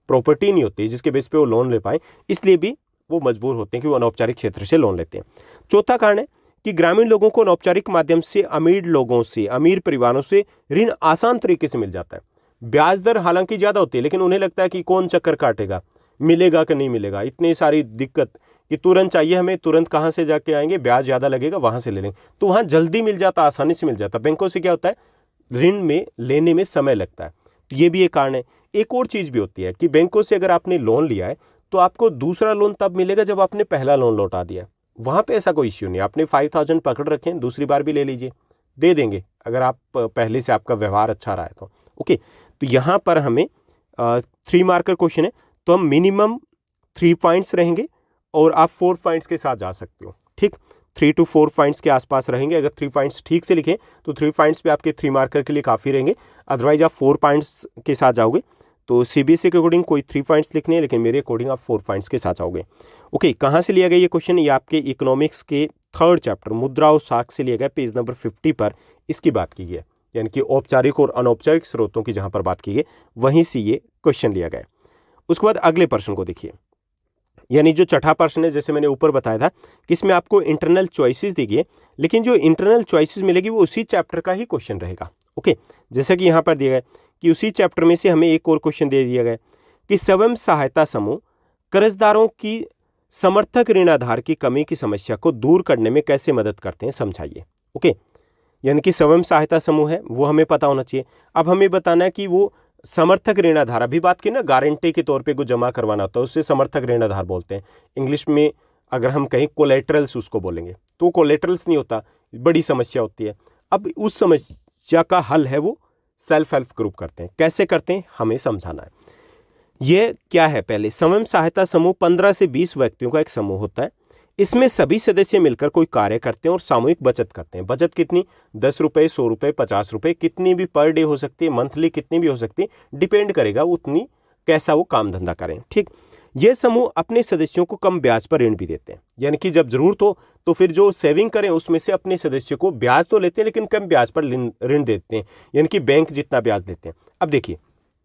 [SPEAKER 1] प्रॉपर्टी नहीं होती जिसके बेस पे वो लोन ले पाए, इसलिए भी वो मजबूर होते हैं कि वो अनौपचारिक क्षेत्र से लोन लेते हैं। चौथा कारण है कि ग्रामीण लोगों को अनौपचारिक माध्यम से अमीर लोगों से, अमीर परिवारों से ऋण आसान तरीके से मिल जाता है। ब्याज दर हालांकि ज़्यादा होती है, लेकिन उन्हें लगता है कि कौन चक्कर काटेगा, मिलेगा कि नहीं मिलेगा, इतनी सारी दिक्कत कि तुरंत चाहिए हमें, तुरंत कहाँ से जाके आएंगे, ब्याज ज़्यादा लगेगा, वहाँ से ले लेंगे। तो वहाँ जल्दी मिल जाता, आसानी से मिल जाता। बैंकों से क्या होता है, ऋण में लेने में समय लगता है। तो ये भी एक कारण है। एक और चीज़ भी होती है कि बैंकों से अगर आपने लोन लिया है तो आपको दूसरा लोन तब मिलेगा जब आपने पहला लोन लौटा दिया। वहाँ पे ऐसा कोई इश्यू नहीं, आपने 5,000 पकड़ रखे हैं, दूसरी बार भी ले लीजिए, दे देंगे अगर आप पहले से आपका व्यवहार अच्छा रहा है तो। ओके, तो यहाँ पर हमें 3 मार्कर क्वेश्चन है, तो हम मिनिमम 3 पॉइंट्स रहेंगे और आप 4 पॉइंट्स के साथ जा सकते हो। ठीक, 3 to 4 पॉइंट्स के आसपास रहेंगे। अगर 3 पॉइंट्स ठीक से लिखें तो 3 पॉइंट्स पे आपके 3 मार्कर के लिए काफ़ी रहेंगे। अदरवाइज आप 4 पॉइंट्स के साथ जाओगे तो सीबीएसई के अकॉर्डिंग कोई 3 पॉइंट्स लिखने हैं, लेकिन मेरे अकॉर्डिंग आप 4 पॉइंट्स के साथ जाओगे। ओके, कहाँ से लिया गया ये क्वेश्चन, ये आपके इकोनॉमिक्स के 3rd चैप्टर मुद्रा और साख से लिया गया, पेज नंबर 50 पर इसकी बात की गई है। यानी कि औपचारिक और अनौपचारिक स्रोतों की जहाँ पर बात की गई वहीं से ये क्वेश्चन लिया गया। उसके बाद अगले प्रश्न को देखिए, यानी जो छठा प्रश्न है, जैसे मैंने ऊपर बताया था कि इसमें आपको इंटरनल चॉइसेस दी गई है, लेकिन जो इंटरनल चॉइसेस मिलेगी वो उसी चैप्टर का ही क्वेश्चन रहेगा। ओके, जैसा कि यहाँ पर दिया गया कि उसी चैप्टर में से हमें एक और क्वेश्चन दे दिया गया कि स्वयं सहायता समूह कर्जदारों की समर्थक ऋण आधार की कमी की समस्या को दूर करने में कैसे मदद करते हैं, समझाइए। ओके, यानी कि स्वयं सहायता समूह है वो हमें पता होना चाहिए। अब हमें बताना है कि वो समर्थक ऋण आधार, अभी बात की ना गारंटी के तौर पे कुछ जमा करवाना होता है, उससे समर्थक ऋण आधार बोलते हैं। इंग्लिश में अगर हम कहीं कोलेटरल्स उसको बोलेंगे, तो कोलेटरल्स नहीं होता, बड़ी समस्या होती है। अब उस समस्या का हल है वो सेल्फ हेल्प ग्रुप करते हैं। कैसे करते हैं हमें समझाना है। ये क्या है, पहले स्वयं सहायता समूह 15 से 20 व्यक्तियों का एक समूह होता है। इसमें सभी सदस्य मिलकर कोई कार्य करते हैं और सामूहिक बचत करते हैं। बचत कितनी, 10 रुपये, 100 रुपये, 50 रुपये, कितनी भी पर डे हो सकती है, मंथली कितनी भी हो सकती है, डिपेंड करेगा उतनी कैसा वो काम धंधा करें। ठीक, ये समूह अपने सदस्यों को कम ब्याज पर ऋण भी देते हैं, यानी कि जब जरूरत हो तो फिर जो सेविंग करें उसमें से अपने सदस्यों को ब्याज तो लेते हैं लेकिन कम ब्याज पर ऋण देते हैं, यानी कि बैंक जितना ब्याज देते हैं। अब देखिए,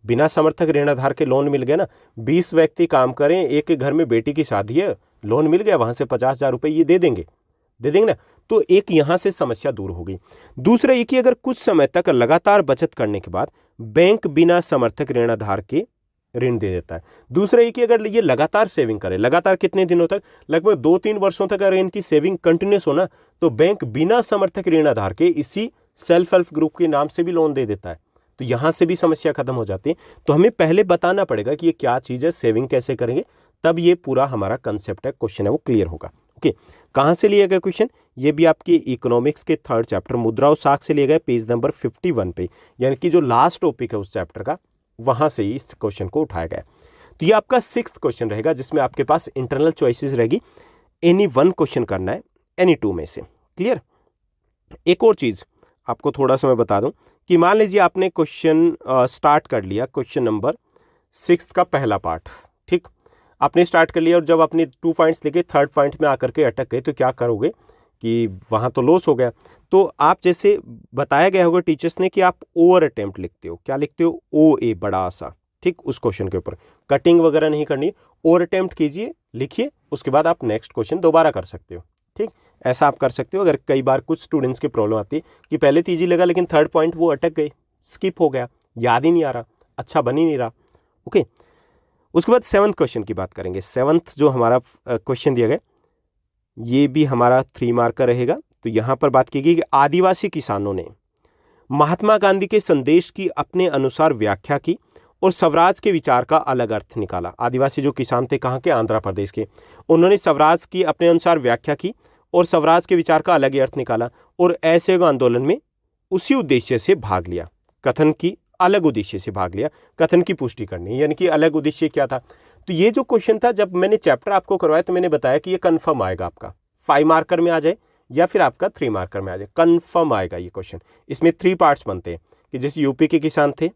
[SPEAKER 1] बिना समर्थक ऋण आधार के लोन मिल गया ना, 20 व्यक्ति काम करें, एक घर में बेटी की शादी है, लोन मिल गया, वहां से 50,000 रुपये ये दे देंगे ना, तो एक यहां से समस्या दूर हो गई। दूसरा ये कि अगर कुछ समय तक लगातार बचत करने के बाद बैंक बिना समर्थक ऋण आधार के ऋण दे देता है। दूसरा ये कि अगर ये लगातार सेविंग करे, लगातार कितने दिनों तक, लगभग 2-3 वर्षों तक अगर इनकी सेविंग कंटिन्यूस हो ना, तो बैंक बिना समर्थक ऋण आधार के इसी सेल्फ हेल्प ग्रुप के नाम से भी लोन दे देता है। तो यहां से भी समस्या खत्म हो जाती है। तो हमें पहले बताना पड़ेगा कि ये क्या चीज है, सेविंग कैसे करेंगे, तब ये पूरा हमारा कंसेप्ट है, क्वेश्चन है वो क्लियर होगा। ओके, कहां से लिया गया क्वेश्चन, ये भी आपके इकोनॉमिक्स के 3rd चैप्टर मुद्रा और साख से लिया गया, पेज नंबर 51 पे, यानी कि जो लास्ट टॉपिक है उस चैप्टर का, वहां से ही इस क्वेश्चन को उठाया गया। तो ये आपका 6th क्वेश्चन रहेगा, जिसमें आपके पास इंटरनल चॉइसेस रहेगी, एनी 1 क्वेश्चन करना है एनी 2 में से। क्लियर। एक और चीज आपको थोड़ा सा मैं बता दूं कि मान लीजिए आपने क्वेश्चन स्टार्ट कर लिया, क्वेश्चन नंबर 6 का पहला पार्ट, ठीक, आपने स्टार्ट कर लिया और जब आपने 2 पॉइंट्स लेके 3rd पॉइंट में आकर के अटक गए, तो क्या करोगे कि वहाँ तो लॉस हो गया। तो आप जैसे बताया गया होगा टीचर्स ने कि आप ओवर अटेम्प्ट लिखते हो, क्या लिखते हो, OA बड़ा सा, ठीक, उस क्वेश्चन के ऊपर कटिंग वगैरह नहीं करनी, ओवर अटेम्प्ट कीजिए, लिखिए, उसके बाद आप नेक्स्ट क्वेश्चन दोबारा कर सकते हो। ठीक, ऐसा आप कर सकते हो। अगर कई बार कुछ स्टूडेंट्स की प्रॉब्लम आती है कि पहले तो ईजी लगा लेकिन 3rd पॉइंट वो अटक गए, स्किप हो गया, याद ही नहीं आ रहा, अच्छा बन ही नहीं रहा। ओके, उसके बाद 7th क्वेश्चन की बात करेंगे। 7th जो हमारा क्वेश्चन दिया गया, ये भी हमारा 3 मार्क का रहेगा। तो यहाँ पर बात की गई कि आदिवासी किसानों ने महात्मा गांधी के संदेश की अपने अनुसार व्याख्या की और स्वराज के विचार का अलग अर्थ निकाला। आदिवासी जो किसान थे, कहाँ के, आंध्र प्रदेश के, उन्होंने स्वराज की अपने अनुसार व्याख्या की और स्वराज के विचार का अलग ही अर्थ निकाला और असहयोग आंदोलन में उसी उद्देश्य से भाग लिया। कथन की अलग उद्देश्य से भाग लिया, कथन की पुष्टि करनी, यानी कि अलग उद्देश्य क्या था। तो ये जो क्वेश्चन था, जब मैंने चैप्टर आपको करवाया तो मैंने बताया कि ये कंफर्म आएगा आपका 5 मार्कर में आ जाए या फिर आपका 3 मार्कर में आ जाए, कन्फर्म आएगा ये क्वेश्चन। इसमें 3 पार्ट्स बनते हैं कि जैसे यूपी के किसान थे,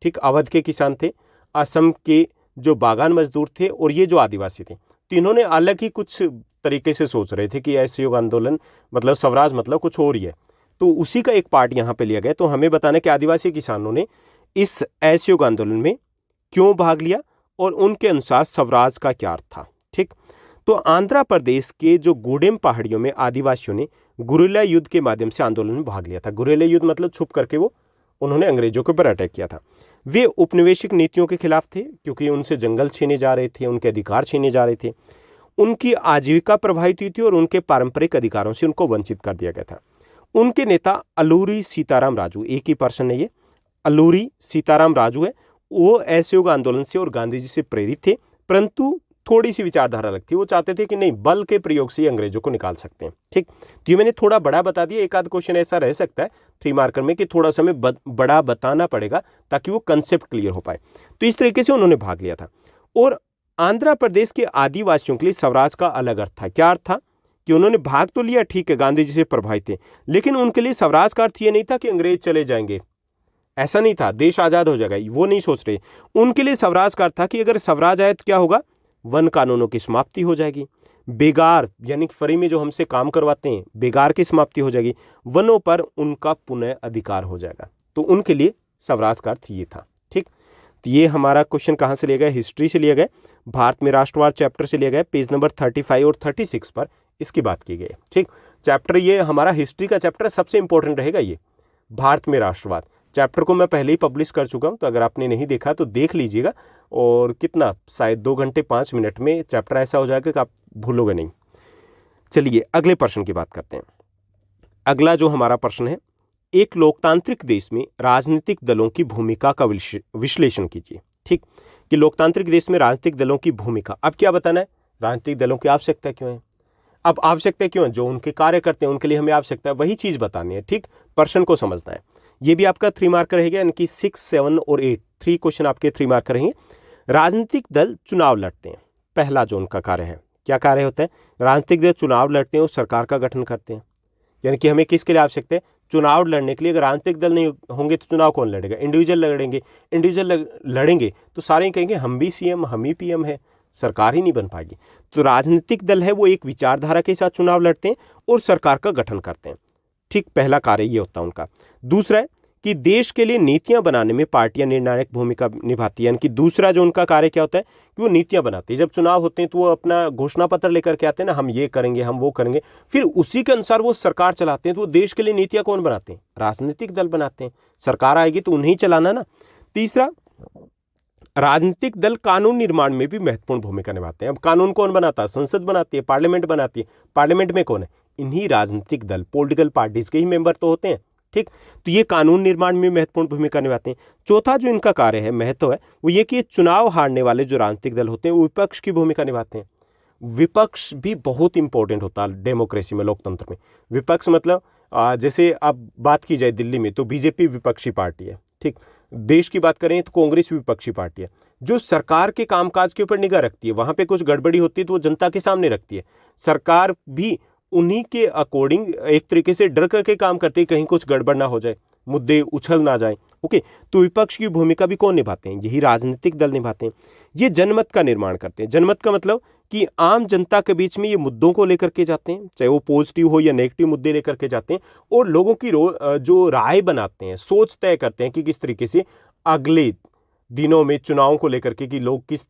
[SPEAKER 1] ठीक, अवध के किसान थे, असम के जो बागान मजदूर थे और ये जो आदिवासी थे, तो इन्होंने अलग ही कुछ तरीके से सोच रहे थे कि असहयोग आंदोलन मतलब स्वराज मतलब कुछ और ही है, तो उसी का एक पार्ट यहाँ पे लिया गया। तो हमें बताना है कि आदिवासी किसानों ने इस असहयोग आंदोलन में क्यों भाग लिया और उनके अनुसार स्वराज का क्या अर्थ था, ठीक। तो आंध्र प्रदेश के जो गूडेम पहाड़ियों में आदिवासियों ने गुरिल्ला युद्ध के माध्यम से आंदोलन में भाग लिया था। गुरिल्ला युद्ध मतलब छुप करके वो उन्होंने अंग्रेजों के ऊपर अटैक किया था। वे उपनिवेशिक नीतियों के खिलाफ थे क्योंकि उनसे जंगल छीने जा रहे थे, उनके अधिकार छीने जा रहे थे, उनकी आजीविका प्रभावित हुई थी और उनके पारंपरिक अधिकारों से उनको वंचित कर दिया गया था। उनके नेता अलूरी सीताराम राजू, एक ही पर्सन है ये, अलूरी सीताराम राजू है, वो असहयोग आंदोलन से और गांधी जी से प्रेरित थे, परंतु थोड़ी सी विचारधारा अलग थी। वो चाहते थे कि नहीं, बल के प्रयोग से अंग्रेजों को निकाल सकते हैं, ठीक। तो ये मैंने थोड़ा बड़ा बता दिया, एक आध क्वेश्चन ऐसा रह सकता है 3 मार्कर में कि थोड़ा सा हमें बड़ा बताना पड़ेगा ताकि वो कंसेप्ट क्लियर हो पाए। तो इस तरीके से उन्होंने भाग लिया था। और आंध्र प्रदेश के आदिवासियों के लिए स्वराज का अलग अर्थ था। क्या अर्थ था कि उन्होंने भाग तो लिया, ठीक है, गांधी जी से प्रभावित थे, लेकिन उनके लिए स्वराज का अर्थ ये नहीं था कि अंग्रेज चले जाएंगे, ऐसा नहीं था, देश आजाद हो जाएगा, वो नहीं सोच रहे। उनके लिए स्वराज का अर्थ था कि अगर स्वराज आए तो क्या होगा, वन कानूनों की समाप्ति हो जाएगी, बेगार यानी कि फ्री में जो हमसे काम करवाते हैं, बेगार की समाप्ति हो जाएगी, वनों पर उनका पुनः अधिकार हो जाएगा। तो उनके लिए स्वराज का अर्थ ये था, ठीक। तो ये हमारा क्वेश्चन कहाँ से लिया गया, हिस्ट्री से लिया गया, भारत में राष्ट्रवाद चैप्टर से लिया गया, पेज नंबर 35 और 36 पर इसकी बात की गई है, ठीक। चैप्टर ये हमारा हिस्ट्री का चैप्टर सबसे इंपॉर्टेंट रहेगा। ये भारत में राष्ट्रवाद चैप्टर को मैं पहले ही पब्लिश कर चुका हूँ, तो अगर आपने नहीं देखा तो देख लीजिएगा, और कितना शायद 2 घंटे 5 मिनट में चैप्टर ऐसा हो जाएगा कि आप भूलोगे नहीं। चलिए अगले प्रश्न की बात करते हैं। अगला जो हमारा प्रश्न है, एक लोकतांत्रिक देश में राजनीतिक दलों की भूमिका का विश्लेषण कीजिए, ठीक, कि लोकतांत्रिक देश में राजनीतिक दलों की भूमिका। अब क्या बताना है, राजनीतिक दलों की आवश्यकता क्यों है। अब आवश्यकता क्यों है, जो उनके कार्य करते हैं उनके लिए हमें आवश्यकता है, वही चीज बतानी है, ठीक, प्रश्न को समझना है। ये भी आपका 3 मार्कर रहेगा, यानी कि 6, 7 और 8 3 क्वेश्चन आपके 3 मार्कर रहेंगे। राजनीतिक दल चुनाव लड़ते हैं, पहला जो उनका कार्य है, क्या कार्य होता है, राजनीतिक दल चुनाव लड़ते हैं और सरकार का गठन करते हैं। यानी कि हमें किसके लिए आवश्यकता है, चुनाव लड़ने के लिए। अगर राजनीतिक दल नहीं होंगे तो चुनाव कौन लड़ेगा, इंडिविजुअल लड़ेंगे, इंडिविजुअल लड़ेंगे तो सारे कहेंगे हम भी सीएम हम ही पीएम है, सरकार ही नहीं बन पाएगी। तो राजनीतिक दल है वो एक विचारधारा के साथ चुनाव लड़ते हैं और सरकार का गठन करते हैं, ठीक, पहला कार्य ये होता है उनका। दूसरा है कि देश के लिए नीतियां बनाने में पार्टियां निर्णायक भूमिका निभाती है, यानी कि दूसरा जो उनका कार्य क्या होता है कि वो नीतियां बनाती है। जब चुनाव होते हैं तो वो अपना घोषणा पत्र लेकर के आते हैं ना, हम ये करेंगे हम वो करेंगे, फिर उसी के अनुसार वो सरकार चलाते हैं। तो वो देश के लिए नीतियां कौन बनाते हैं, राजनीतिक दल बनाते हैं, सरकार आएगी तो उन्हें चलाना ना। तीसरा, राजनीतिक दल कानून निर्माण में भी महत्वपूर्ण भूमिका निभाते हैं। अब कानून कौन बनाता है, संसद बनाती है, पार्लियामेंट बनाती है, पार्लियामेंट में कौन है, इन्हीं राजनीतिक दल पॉलिटिकल पार्टीज के ही मेंबर तो होते हैं, ठीक। तो ये कानून निर्माण में महत्वपूर्ण भूमिका निभाते हैं। चौथा जो इनका कार्य है, महत्व है, वो ये कि चुनाव हारने वाले जो राजनीतिक दल होते हैं वो विपक्ष की भूमिका निभाते हैं। विपक्ष भी बहुत इंपॉर्टेंट होता है डेमोक्रेसी में, लोकतंत्र में। विपक्ष मतलब जैसे अब बात की जाए दिल्ली में तो बीजेपी विपक्षी पार्टी है, ठीक। देश की बात करें तो कांग्रेस विपक्षी पार्टी है, जो सरकार के कामकाज के ऊपर निगाह रखती है। वहां पे कुछ गड़बड़ी होती है तो वो जनता के सामने रखती है। सरकार भी उन्हीं के अकॉर्डिंग एक तरीके से डर करके काम करते हैं, कहीं कुछ गड़बड़ ना हो जाए, मुद्दे उछल ना जाए, ओके। तो विपक्ष की भूमिका भी कौन निभाते हैं, यही राजनीतिक दल निभाते हैं। ये जनमत का निर्माण करते हैं। जनमत का मतलब कि आम जनता के बीच में ये मुद्दों को लेकर के जाते हैं, चाहे वो पॉजिटिव हो या नेगेटिव मुद्दे लेकर के जाते हैं, और लोगों की जो राय बनाते हैं, सोच तय करते हैं कि किस तरीके से अगले दिनों में चुनाव को लेकर के कि लोग किस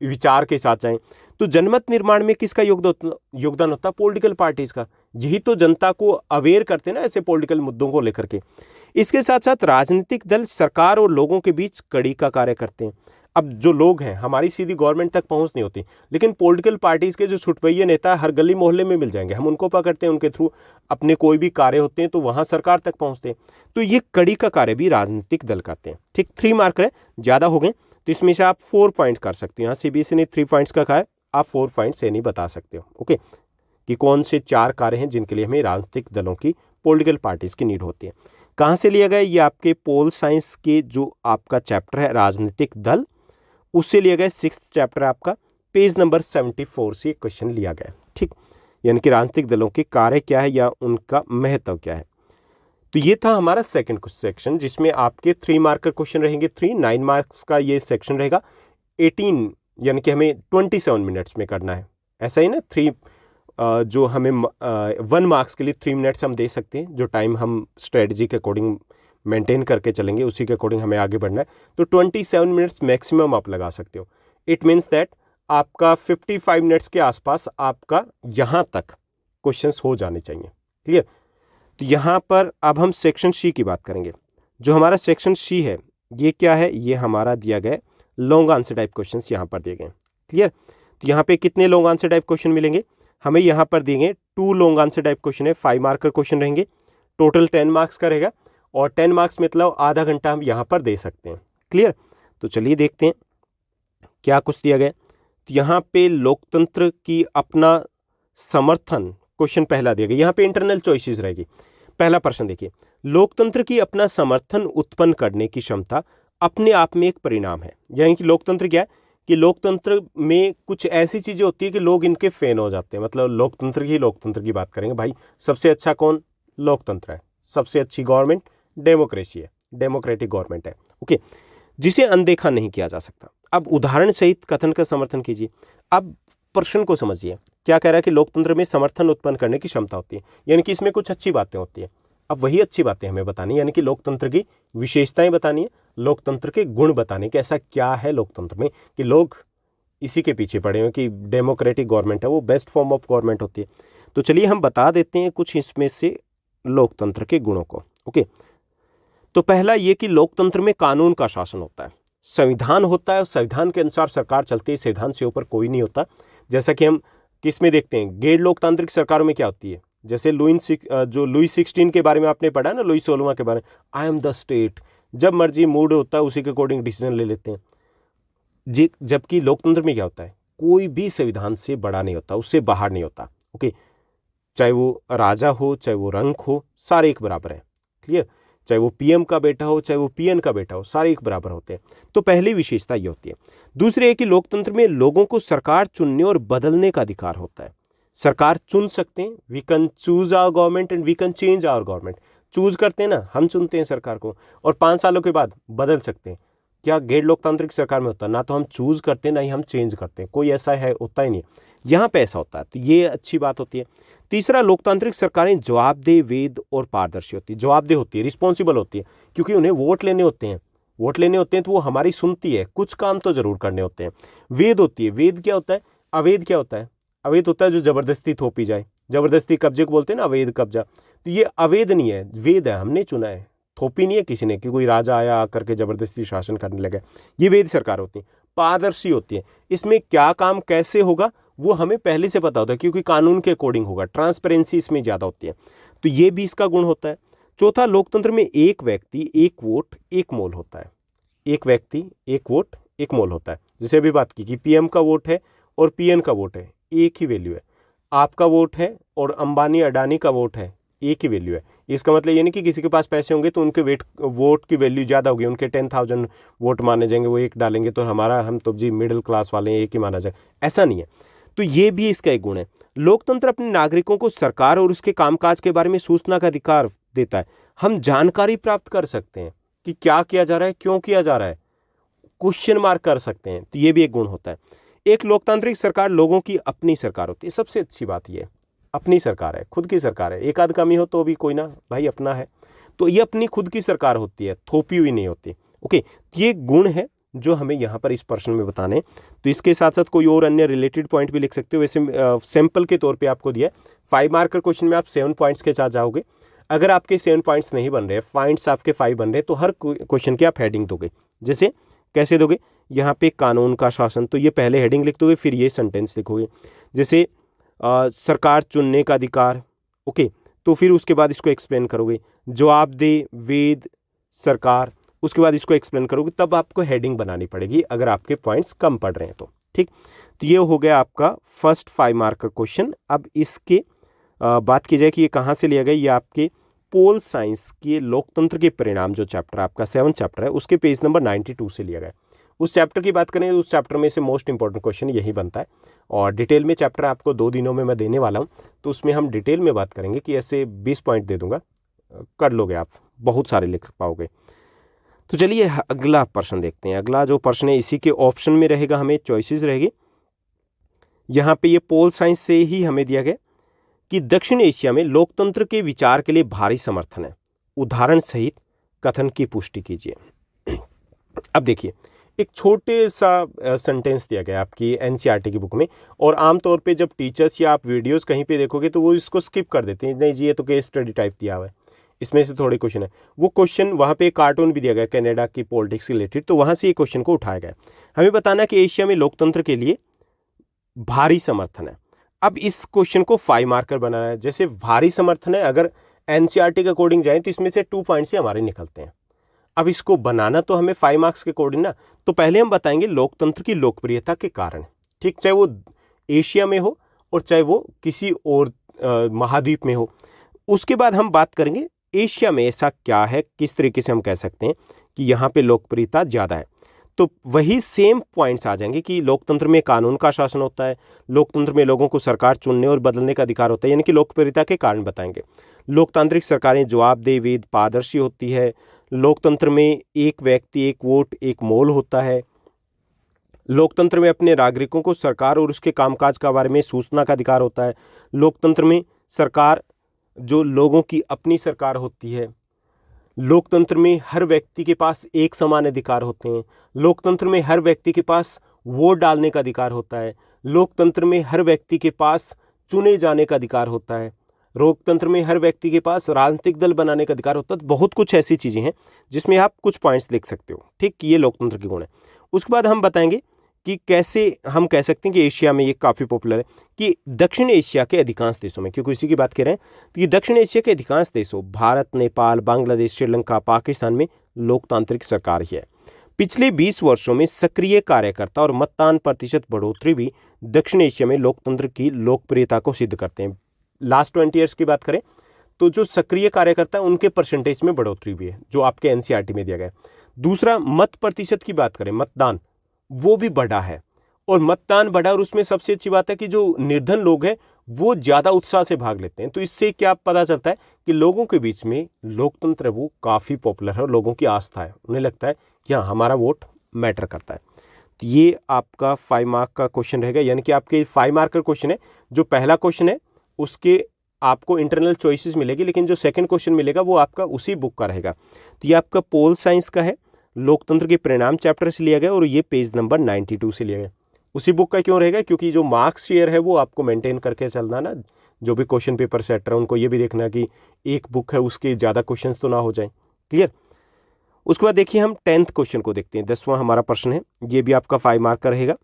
[SPEAKER 1] विचार के साथ जाएं। तो जनमत निर्माण में किसका योगदान होता है, पॉलिटिकल पार्टीज का। यही तो जनता को अवेयर करते हैं ना ऐसे पॉलिटिकल मुद्दों को लेकर के। इसके साथ साथ राजनीतिक दल सरकार और लोगों के बीच कड़ी का कार्य करते हैं। अब जो लोग हैं, हमारी सीधी गवर्नमेंट तक पहुंच नहीं होती, लेकिन पॉलिटिकल पार्टीज के जो छुटपैये नेता हर गली मोहल्ले में मिल जाएंगे, हम उनको पकड़ते हैं, उनके थ्रू अपने कोई भी कार्य होते हैं तो वहां सरकार तक पहुंचते हैं। तो ये कड़ी का कार्य भी राजनीतिक दल करते हैं, ठीक। 3 मार्क है, ज्यादा हो गए तो इसमें से आप 4 पॉइंट्स कर सकते हो। यहाँ सीबीएसई ने 3 पॉइंट्स का कहा है, आप 4 पॉइंट्स से नहीं बता सकते हो, ओके, कि कौन से 4 कार्य हैं जिनके लिए हमें राजनीतिक दलों की, पॉलिटिकल पार्टीज की नीड होती है। कहाँ से लिया गया, ये आपके पोल साइंस के जो आपका चैप्टर है राजनीतिक दल, उससे लिया गया 6th चैप्टर आपका, पेज नंबर 74 से क्वेश्चन लिया गया, ठीक। यानी कि राजनीतिक दलों के कार्य क्या है या उनका महत्व क्या है। तो ये था हमारा सेकंड सेक्शन, जिसमें आपके 3 मार्कर क्वेश्चन रहेंगे। 9 मार्क्स का ये सेक्शन रहेगा। 18 यानी कि हमें 27 मिनट्स में करना है, ऐसा ही ना। 3 जो हमें 1 मार्क्स के लिए 3 मिनट्स हम दे सकते हैं, जो टाइम हम स्ट्रेटजी के अकॉर्डिंग मेंटेन करके चलेंगे उसी के अकॉर्डिंग हमें आगे बढ़ना है। तो 27 मिनट्स मैक्सिमम आप लगा सकते हो। इट मीन्स दैट आपका 55 मिनट्स के आसपास आपका यहाँ तक क्वेश्चंस हो जाने चाहिए। क्लियर। तो यहाँ पर अब हम सेक्शन सी की बात करेंगे। जो हमारा सेक्शन सी है ये क्या है, ये हमारा दिया गया लॉन्ग आंसर टाइप क्वेश्चंस यहाँ पर दिए गए। क्लियर। तो यहाँ पे कितने लॉन्ग आंसर टाइप क्वेश्चन मिलेंगे हमें, यहाँ पर दिए गए 2 लॉन्ग आंसर टाइप क्वेश्चन है, 5 मार्कर क्वेश्चन रहेंगे। टोटल 10 मार्क्स का रहेगा और 10 मार्क्स मतलब आधा घंटा हम यहाँ पर दे सकते हैं। क्लियर। तो चलिए देखते हैं क्या कुछ दिया गया। तो यहाँ पे लोकतंत्र की अपना समर्थन क्वेश्चन पहला दिया गया। यहाँ पे इंटरनल चॉइसेस रहेगी। पहला प्रश्न देखिए, लोकतंत्र की अपना समर्थन उत्पन्न करने की क्षमता अपने आप में एक परिणाम है। यानी कि लोकतंत्र क्या है कि लोकतंत्र में कुछ ऐसी चीजें होती है कि लोग इनके फैन हो जाते हैं। मतलब लोकतंत्र की बात करेंगे भाई, सबसे अच्छा कौन, लोकतंत्र है। सबसे अच्छी गवर्नमेंट डेमोक्रेसी है, डेमोक्रेटिक गवर्नमेंट है। ओके, जिसे अनदेखा नहीं किया जा सकता। अब उदाहरण सहित कथन का समर्थन कीजिए। अब प्रश्न को समझिए, क्या कह रहा है कि लोकतंत्र में समर्थन उत्पन्न करने की क्षमता होती है, यानी कि इसमें कुछ अच्छी बातें होती है। अब वही अच्छी बातें हमें बतानी, यानी कि लोकतंत्र की विशेषताएं बतानी है, लोकतंत्र के गुण बताने कि ऐसा क्या है लोकतंत्र में कि लोग इसी के पीछे पड़े हुए कि डेमोक्रेटिक गवर्नमेंट है वो बेस्ट फॉर्म ऑफ गवर्नमेंट होती है। तो चलिए हम बता देते हैं कुछ इसमें से लोकतंत्र के गुणों को। ओके, तो पहला ये कि लोकतंत्र में कानून का शासन होता है, संविधान होता है और संविधान के अनुसार सरकार चलती है, संविधान से ऊपर कोई नहीं होता। जैसा कि हम किस में देखते हैं, गैर लोकतांत्रिक सरकारों में क्या होती है, जैसे लुईस 16 के बारे में आपने पढ़ा ना, लुईस 16वां के बारे में, आई एम द स्टेट, जब मर्जी मूड होता है उसी के अकॉर्डिंग डिसीजन ले लेते हैं। जबकि लोकतंत्र में क्या होता है, कोई भी संविधान से बड़ा नहीं होता, उससे बाहर नहीं होता। ओके, चाहे वो राजा हो चाहे वो रंक हो, सारे एक बराबर है। क्लियर। चाहे वो पीएम का बेटा हो चाहे वो पीएन का बेटा हो, सारे एक बराबर होते हैं। तो पहली विशेषता ये होती है। दूसरी है कि लोकतंत्र में लोगों को सरकार चुनने और बदलने का अधिकार होता है। सरकार चुन सकते हैं, we can choose our government and we can change our government. Choose करते हैं ना, हम चुनते हैं सरकार को और 5 सालों के बाद बदल सकते हैं। क्या गैर लोकतांत्रिक सरकार में होता है, ना तो हम चूज करते हैं ना ही हम चेंज करते हैं, कोई ऐसा है होता ही नहीं। यहाँ पे ऐसा होता है, तो ये अच्छी बात होती है। तीसरा, लोकतांत्रिक सरकारें जवाबदेह, वेद और पारदर्शी होती है। जवाबदेह होती है, रिस्पॉन्सिबल होती है, क्योंकि उन्हें वोट लेने होते हैं तो वो हमारी सुनती है, कुछ काम तो जरूर करने होते हैं। वेद होती है, वेद क्या होता है, अवैध क्या होता है, अवैध होता है जो जबरदस्ती थोपी जाए, जबरदस्ती कब्जे को बोलते हैं ना, अवैध कब्जा। तो ये अवैध नहीं है, वेद है, हमने चुना है, थोपी नहीं है किसी ने कि कोई राजा आया आकर के जबरदस्ती शासन करने लगे। ये वेद सरकार होती है। पारदर्शी होती है, इसमें क्या काम कैसे होगा वो हमें पहले से पता होता है, क्योंकि कानून के अकॉर्डिंग होगा, ट्रांसपेरेंसी इसमें ज़्यादा होती है। तो ये भी इसका गुण होता है। चौथा, लोकतंत्र में एक व्यक्ति एक वोट एक मोल होता है। एक व्यक्ति एक वोट एक मोल होता है। जैसे अभी बात की कि पीएम का वोट है और पीएन का वोट है, एक ही वैल्यू है। आपका वोट है और अंबानी अडानी का वोट है, एक ही वैल्यू है। इसका मतलब ये नहीं कि किसी के पास पैसे होंगे तो उनके वोट की वैल्यू ज़्यादा होगी, उनके 10,000 वोट माने जाएंगे, वो एक डालेंगे तो हम तो जी मिडिल क्लास वाले हैं, एक ही माना जाए, ऐसा नहीं है। तो ये भी इसका एक गुण है। लोकतंत्र अपने नागरिकों को सरकार और उसके कामकाज के बारे में सूचना का अधिकार देता है। हम जानकारी प्राप्त कर सकते हैं कि क्या किया जा रहा है, क्यों किया जा रहा है, क्वेश्चन मार्क कर सकते हैं। तो ये भी एक गुण होता है। एक लोकतांत्रिक सरकार लोगों की अपनी सरकार होती है। सबसे अच्छी बात ये, अपनी सरकार है, खुद की सरकार है। एक आध कमी हो तो भी कोई ना भाई, अपना है, तो ये अपनी खुद की सरकार होती है, थोपी हुई नहीं होती। ओके, ये गुण है जो हमें यहाँ पर इस प्रश्न में बताने। तो इसके साथ साथ कोई और अन्य रिलेटेड पॉइंट भी लिख सकते हो। वैसे सैंपल के तौर पे आपको दिया 5 मार्कर क्वेश्चन में आप 7 पॉइंट्स के साथ जाओगे। अगर आपके 7 पॉइंट्स नहीं बन रहे, पॉइंट्स आपके 5 बन रहे, तो हर क्वेश्चन की आप हेडिंग दोगे। जैसे कैसे दोगे, यहाँ पे कानून का शासन, तो ये पहले हेडिंग लिख दोगे, फिर ये सेंटेंस लिखोगे। जैसे सरकार चुनने का अधिकार, ओके, तो फिर उसके बाद इसको एक्सप्लेन करोगे। जवाबदेह, वेद, सरकार, उसके बाद इसको एक्सप्लेन करोगे, तब आपको हेडिंग बनानी पड़ेगी अगर आपके पॉइंट्स कम पड़ रहे हैं तो। ठीक, तो ये हो गया आपका फर्स्ट 5 मार्कर क्वेश्चन। अब इसके बात की जाए कि ये कहाँ से लिया गया, ये आपके पोल साइंस के लोकतंत्र के परिणाम जो चैप्टर आपका 7 चैप्टर है, उसके पेज नंबर 92 से लिया गया। उस चैप्टर की बात करें, उस चैप्टर में से मोस्ट इंपॉर्टेंट क्वेश्चन यही बनता है और डिटेल में चैप्टर आपको 2 दिनों में मैं देने वाला हूँ, तो उसमें हम डिटेल में बात करेंगे कि ऐसे 20 पॉइंट दे दूंगा, कर लोगे आप, बहुत सारे लिख पाओगे। तो चलिए अगला प्रश्न देखते हैं। अगला जो प्रश्न है इसी के ऑप्शन में रहेगा, हमें चॉइसेस रहेगी। यहाँ पे ये पोल साइंस से ही हमें दिया गया कि दक्षिण एशिया में लोकतंत्र के विचार के लिए भारी समर्थन है, उदाहरण सहित कथन की पुष्टि कीजिए। अब देखिए, एक छोटे सा सेंटेंस दिया गया आपकी एनसीईआरटी की बुक में, और आमतौर पे जब टीचर्स या आप वीडियोस कहीं पे देखोगे तो वो इसको स्किप कर देते हैं, नहीं जी ये तो केस स्टडी टाइप दिया हुआ है, इसमें से थोड़े क्वेश्चन है। वो क्वेश्चन वहाँ पे कार्टून भी दिया गया कनाडा की पॉलिटिक्स से रिलेटेड, तो वहाँ से ये क्वेश्चन को उठाया गया। हमें बताना कि एशिया में लोकतंत्र के लिए भारी समर्थन है। अब इस क्वेश्चन को 5 मार्कर बनाना है। जैसे भारी समर्थन है, अगर एनसीईआरटी के अकॉर्डिंग जाए तो इसमें से 2 पॉइंट्स ही हमारे निकलते हैं। अब इसको बनाना तो हमें 5 मार्क्स के अकॉर्डिंग ना, तो पहले हम बताएंगे लोकतंत्र की लोकप्रियता के कारण, ठीक, चाहे वो एशिया में हो और चाहे वो किसी और महाद्वीप में हो। उसके बाद हम बात करेंगे एशिया में ऐसा क्या है, किस तरीके से हम कह सकते हैं कि यहाँ पे लोकप्रियता ज़्यादा है। तो वही सेम पॉइंट्स आ जाएंगे कि लोकतंत्र में कानून का शासन होता है, लोकतंत्र में लोगों को सरकार चुनने और बदलने का अधिकार होता है, यानी कि लोकप्रियता के कारण बताएंगे। लोकतांत्रिक सरकारें जवाबदेह, वेद, पारदर्शी होती है। लोकतंत्र में एक व्यक्ति एक वोट एक मोल होता है। लोकतंत्र में अपने नागरिकों को सरकार और उसके कामकाज के बारे में सूचना का अधिकार होता है। लोकतंत्र में सरकार जो लोगों की अपनी सरकार होती है। लोकतंत्र में हर व्यक्ति के पास एक समान अधिकार होते हैं। लोकतंत्र में हर व्यक्ति के पास वोट डालने का अधिकार होता है। लोकतंत्र में हर व्यक्ति के पास चुने जाने का अधिकार होता है। लोकतंत्र में हर व्यक्ति के पास राजनीतिक दल बनाने का अधिकार होता है। बहुत कुछ ऐसी चीज़ें हैं जिसमें आप कुछ पॉइंट्स लिख सकते हो, ठीक, ये लोकतंत्र के गुण है। उसके बाद हम बताएंगे कि कैसे हम कह सकते हैं कि एशिया में ये काफ़ी पॉपुलर है, कि दक्षिण एशिया के अधिकांश देशों में, क्योंकि इसी की बात कर रहे हैं, तो ये दक्षिण एशिया के अधिकांश देशों भारत, नेपाल, बांग्लादेश, श्रीलंका, पाकिस्तान में लोकतांत्रिक सरकार ही है। पिछले 20 वर्षों में सक्रिय कार्यकर्ता और मतदान प्रतिशत बढ़ोतरी भी दक्षिण एशिया में लोकतंत्र की लोकप्रियता को सिद्ध करते हैं। लास्ट 20 ईयर्स की बात करें तो जो सक्रिय कार्यकर्ता उनके परसेंटेज में बढ़ोतरी भी है, जो आपके एनसीईआरटी में दिया गया है। दूसरा, मत प्रतिशत की बात करें, मतदान वो भी बढ़ा है, और मतदान बढ़ा, और उसमें सबसे अच्छी बात है कि जो निर्धन लोग हैं वो ज़्यादा उत्साह से भाग लेते हैं। तो इससे क्या पता चलता है कि लोगों के बीच में लोकतंत्र है वो काफ़ी पॉपुलर है और लोगों की आस्था है, उन्हें लगता है कि हाँ हमारा वोट मैटर करता है। तो ये आपका 5 मार्क का क्वेश्चन रहेगा, यानी कि आपके 5 मार्क का क्वेश्चन है। जो पहला क्वेश्चन है उसके आपको इंटरनल चॉइसेस मिलेगी, लेकिन जो सेकंड क्वेश्चन मिलेगा वो आपका उसी बुक का रहेगा। तो ये आपका पोल साइंस का है, लोकतंत्र के परिणाम चैप्टर से लिया गया, और ये पेज नंबर 92 से लिया गया। उसी बुक का क्यों रहेगा, क्योंकि जो मार्क्स शेयर है वो आपको मेंटेन करके चलना ना, जो भी क्वेश्चन पेपर सेटर है उनको ये भी देखना कि एक बुक है उसके ज़्यादा क्वेश्चन तो ना हो जाए। क्लियर। उसके बाद देखिए हम 10th क्वेश्चन को देखते हैं। 10वां हमारा प्रश्न है, ये भी आपका 5 मार्क का रहेगा।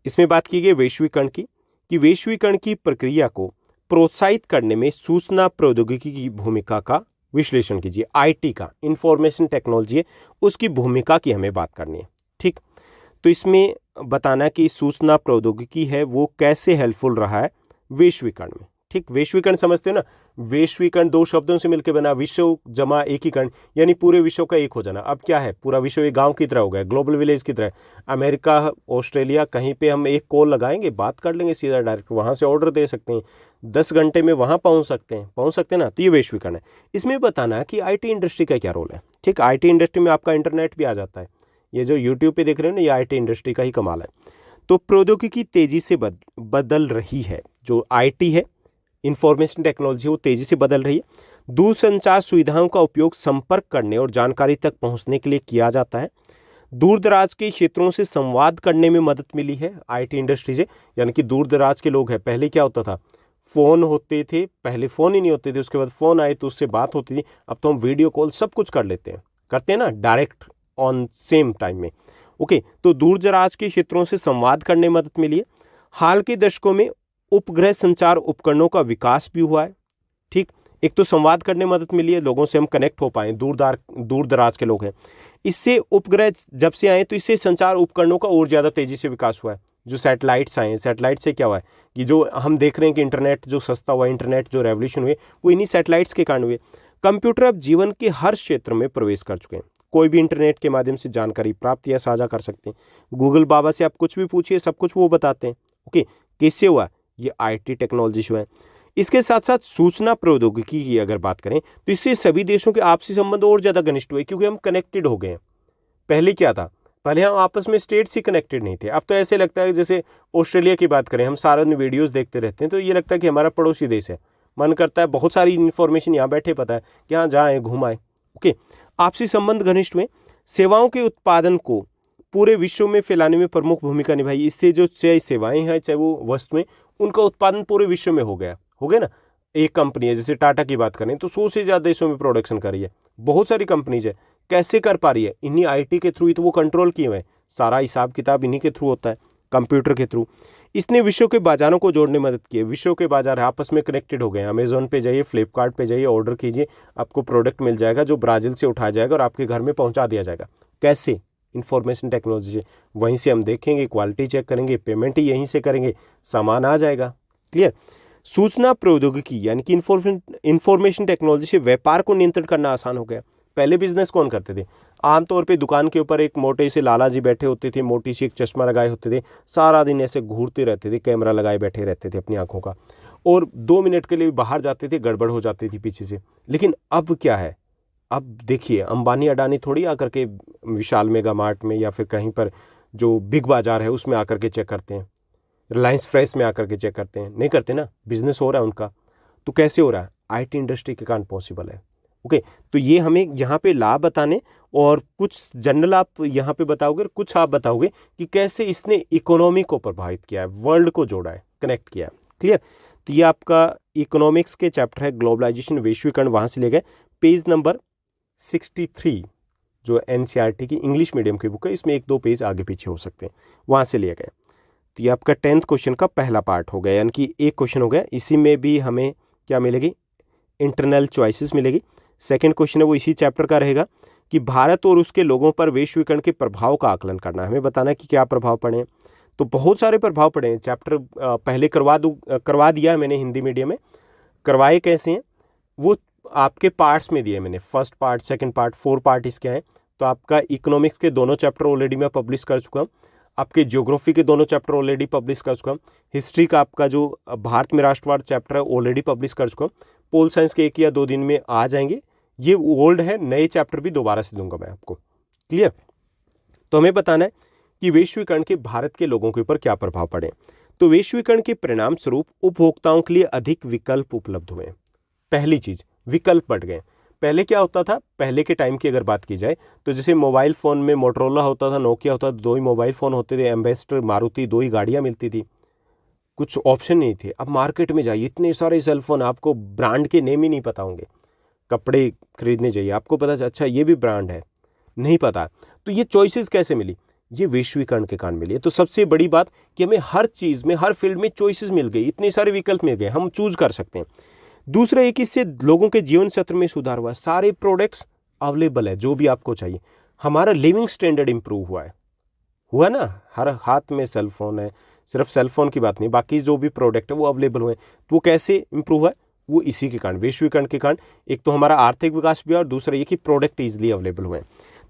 [SPEAKER 1] इसमें बात की गई वैश्वीकरण की, कि वैश्वीकरण की प्रक्रिया को प्रोत्साहित करने में सूचना प्रौद्योगिकी की भूमिका का विश्लेषण कीजिए। आईटी का, इंफॉर्मेशन टेक्नोलॉजी है, उसकी भूमिका की हमें बात करनी है, ठीक। तो इसमें बताना कि सूचना प्रौद्योगिकी है वो कैसे हेल्पफुल रहा है वैश्वीकरण में, ठीक। वैश्वीकरण समझते हो ना, वैश्वीकरण 2 शब्दों से मिलकर बना, विश्व जमा एकीकरण, यानी पूरे विश्व का एक हो जाना। अब क्या है, पूरा विश्व एक गांव की तरह हो गया, ग्लोबल विलेज की तरह। अमेरिका, ऑस्ट्रेलिया, कहीं पे हम एक कॉल लगाएंगे, बात कर लेंगे सीधा डायरेक्ट, वहाँ से ऑर्डर दे सकते हैं, 10 घंटे में वहाँ पहुँच सकते हैं ना। तो ये वैश्वीकरण है। इसमें बताना कि IT इंडस्ट्री का क्या रोल है, ठीक। IT इंडस्ट्री में आपका इंटरनेट भी आ जाता है, ये जो यूट्यूब पे देख रहे हो ना, ये IT इंडस्ट्री का ही कमाल है। तो प्रौद्योगिकी तेजी से बदल रही है, जो IT है, इंफॉर्मेशन टेक्नोलॉजी, वो तेजी से बदल रही है। दूरसंचार सुविधाओं का उपयोग संपर्क करने और जानकारी तक पहुंचने के लिए किया जाता है। दूर दराज के क्षेत्रों से संवाद करने में मदद मिली है IT इंडस्ट्री से, यानी कि दूर दराज के लोग हैं, पहले क्या होता था, फ़ोन होते थे, पहले फ़ोन ही नहीं होते थे, उसके बाद फ़ोन आए तो उससे बात होती थी। अब तो हम वीडियो कॉल सब कुछ करते हैं ना, डायरेक्ट ऑन सेम टाइम में। ओके, तो दूर दराज के क्षेत्रों से संवाद करने में मदद मिली है। हाल के दशकों में उपग्रह संचार उपकरणों का विकास भी हुआ है, ठीक। एक तो संवाद करने में मदद मिली है, लोगों से हम कनेक्ट हो पाएँ, दूर दराज के लोग हैं। इससे उपग्रह जब से आए तो इससे संचार उपकरणों का और ज़्यादा तेज़ी से विकास हुआ है। जो सैटेलाइट्स आए हैं, सैटेलाइट से क्या हुआ है कि जो हम देख रहे हैं कि इंटरनेट जो सस्ता हुआ, इंटरनेट जो रेवोल्यूशन हुए, वो इन्हीं सैटेलाइट्स के कारण हुए। कंप्यूटर अब जीवन के हर क्षेत्र में प्रवेश कर चुके हैं। कोई भी इंटरनेट के माध्यम से जानकारी प्राप्त या साझा कर सकते हैं। गूगल बाबा से आप कुछ भी पूछिए, सब कुछ वो बताते हैं। ओके, किससे हुआ? ये आईटी टेक्नोलॉजी से हुआ है। इसके साथ साथ सूचना प्रौद्योगिकी की अगर बात करें तो इससे सभी देशों के आपसी संबंध और ज़्यादा घनिष्ठ हुए, क्योंकि हम कनेक्टेड हो गए हैं। पहले क्या था? पहले हम आपस में स्टेट्स ही कनेक्टेड नहीं थे। अब तो ऐसे लगता है, जैसे ऑस्ट्रेलिया की बात करें, हम सारा दिन वीडियोस देखते रहते हैं तो ये लगता है कि हमारा पड़ोसी देश है। मन करता है बहुत सारी इन्फॉर्मेशन यहाँ बैठे पता है कि हाँ जाएँ घूम आए। ओके, आपसी संबंध घनिष्ठ हुए। सेवाओं के उत्पादन को पूरे विश्व में फैलाने में प्रमुख भूमिका निभाई। इससे जो चाहे सेवाएं हैं चाहे वो वस्तुएं, उनका उत्पादन पूरे विश्व में हो गया ना। एक कंपनी है जैसे टाटा की बात करें तो 100 से ज़्यादा देशों में प्रोडक्शन कर रही है। बहुत सारी कंपनीज है, कैसे कर पा रही है? इन्हीं आईटी के थ्रू ही तो वो कंट्रोल किए हुए हैं। सारा हिसाब किताब इन्हीं के थ्रू होता है, कंप्यूटर के थ्रू। इसने विश्व के बाजारों को जोड़ने में मदद की है। विश्व के बाजार आपस में कनेक्टेड हो गए हैं। अमेजोन पे जाइए, फ्लिपकार्ट पे जाइए, ऑर्डर कीजिए, आपको प्रोडक्ट मिल जाएगा जो ब्राज़ील से उठाया जाएगा और आपके घर में पहुंचा दिया जाएगा। कैसे? इंफॉर्मेशन टेक्नोलॉजी से। वहीं से हम देखेंगे, क्वालिटी चेक करेंगे, पेमेंट ही यहीं से करेंगे, सामान आ जाएगा। क्लियर? सूचना प्रौद्योगिकी यानी कि इंफॉर्मेशन टेक्नोलॉजी से व्यापार को नियंत्रण करना आसान हो गया। पहले बिजनेस कौन करते थे? आमतौर पे दुकान के ऊपर एक मोटे से लाला जी बैठे होते थे, मोटी सी एक चश्मा लगाए होते थे, सारा दिन ऐसे घूरते रहते थे, कैमरा लगाए बैठे रहते थे अपनी आंखों का, और 2 मिनट के लिए बाहर जाते थे, गड़बड़ हो जाती थी पीछे से। लेकिन अब क्या है? अब देखिए, अंबानी अडानी थोड़ी आकर के विशाल मेगा मार्ट में या फिर कहीं पर जो बिग बाजार है उसमें आकर के चेक करते हैं, रिलायंस फ्रेश में आकर के चेक करते हैं, नहीं करते ना। बिजनेस हो रहा है उनका, तो कैसे हो रहा है? आईटी इंडस्ट्री के कारण पॉसिबल है। ओके, तो ये हमें यहाँ पे लाभ बताने, और कुछ जनरल आप यहाँ पे बताओगे और कुछ आप बताओगे कि कैसे इसने इकोनॉमी को प्रभावित किया है, वर्ल्ड को जोड़ा है, कनेक्ट किया है। क्लियर? तो ये आपका इकोनॉमिक्स के चैप्टर है, ग्लोबलाइजेशन, वैश्वीकरण, वहाँ से ले गए। पेज नंबर 63 जो एनसीईआरटी की इंग्लिश मीडियम की बुक है, इसमें 1-2 पेज आगे पीछे हो सकते हैं, वहाँ से लिए गए। तो ये आपका 10th क्वेश्चन का पहला पार्ट हो गया, यानी कि एक क्वेश्चन हो गया। इसी में भी हमें क्या मिलेगी? इंटरनल चॉइसेस मिलेगी। सेकंड क्वेश्चन है वो इसी चैप्टर का रहेगा कि भारत और उसके लोगों पर वैश्वीकरण के प्रभाव का आकलन करना है। हमें बताना है कि क्या प्रभाव पड़े। तो बहुत सारे प्रभाव पड़े हैं। चैप्टर पहले करवा दिया है मैंने हिंदी मीडियम में। करवाए कैसे हैं वो आपके पार्ट्स में दिए मैंने, first part, second part, 4 part इसके हैं। तो आपका इकोनॉमिक्स के दोनों चैप्टर ऑलरेडी मैं पब्लिश कर चुका हूँ। आपके ज्योग्राफी के दोनों चैप्टर ऑलरेडी पब्लिश कर चुका हूँ। हिस्ट्री का आपका जो भारत में राष्ट्रवाद चैप्टर है ऑलरेडी पब्लिश कर चुका हूँ। पोल साइंस के 1 या 2 दिन में आ जाएंगे। ये ओल्ड है, नए चैप्टर भी दोबारा से दूंगा मैं आपको। क्लियर? तो हमें बताना है कि वैश्वीकरण के भारत के लोगों के ऊपर क्या प्रभाव पड़े। तो वैश्वीकरण के परिणाम स्वरूप उपभोक्ताओं के लिए अधिक विकल्प उपलब्ध हुए। पहली चीज, विकल्प बढ़ गए। पहले क्या होता था? पहले के टाइम की अगर बात की जाए तो जैसे मोबाइल फ़ोन में मोटरोला होता था, नोकिया होता था, 2 ही मोबाइल फ़ोन होते थे, एम्बेसडर, मारुति, 2 ही गाड़ियाँ मिलती थी, कुछ ऑप्शन नहीं थे। अब मार्केट में जाइए, इतने सारे सेलफोन, आपको ब्रांड के नेम ही नहीं पता होंगे। कपड़े खरीदने जाइए, आपको पता चला अच्छा ये भी ब्रांड है, नहीं पता। तो ये चॉइसेस कैसे मिली? ये वैश्वीकरण के कारण मिली है। तो सबसे बड़ी बात कि हमें हर चीज़ में, हर फील्ड में चॉइसेस मिल गई, इतने सारे विकल्प मिल गए, हम चूज कर सकते हैं। दूसरा एक, इससे लोगों के जीवन सत्र में सुधार हुआ। सारे प्रोडक्ट्स अवेलेबल है, जो भी आपको चाहिए। हमारा लिविंग स्टैंडर्ड इंप्रूव हुआ ना। हर हाथ में सेल फोन है, सिर्फ सेल फोन की बात नहीं, बाकी जो भी प्रोडक्ट है वो अवेलेबल हुए। तो वो कैसे इंप्रूव हुआ? वो इसी के कारण, वैश्वीकरण के कारण। एक तो हमारा आर्थिक विकास भी है और दूसरा ये कि प्रोडक्ट ईजिली अवेलेबल हुए।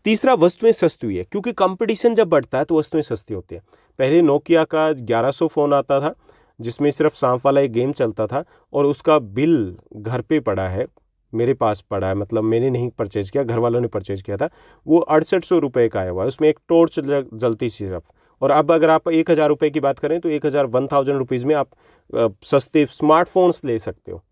[SPEAKER 1] तीसरा, वस्तुएं सस्ती हुई है, क्योंकि कंपटीशन जब बढ़ता है तो वस्तुएं सस्ती होती है। पहले नोकिया का 1100 फ़ोन आता था जिसमें सिर्फ सांप वाला एक गेम चलता था, और उसका बिल घर पे पड़ा है, मेरे पास पड़ा है, मतलब मैंने नहीं परचेज किया, घर वालों ने परचेज किया था। वो 6800 रुपये का आया हुआ है, उसमें एक टॉर्च जलती सिर्फ। और अब अगर आप 1000 रुपये की बात करें तो 1000 रुपीज़ में आप सस्ते स्मार्टफोन्स ले सकते हो।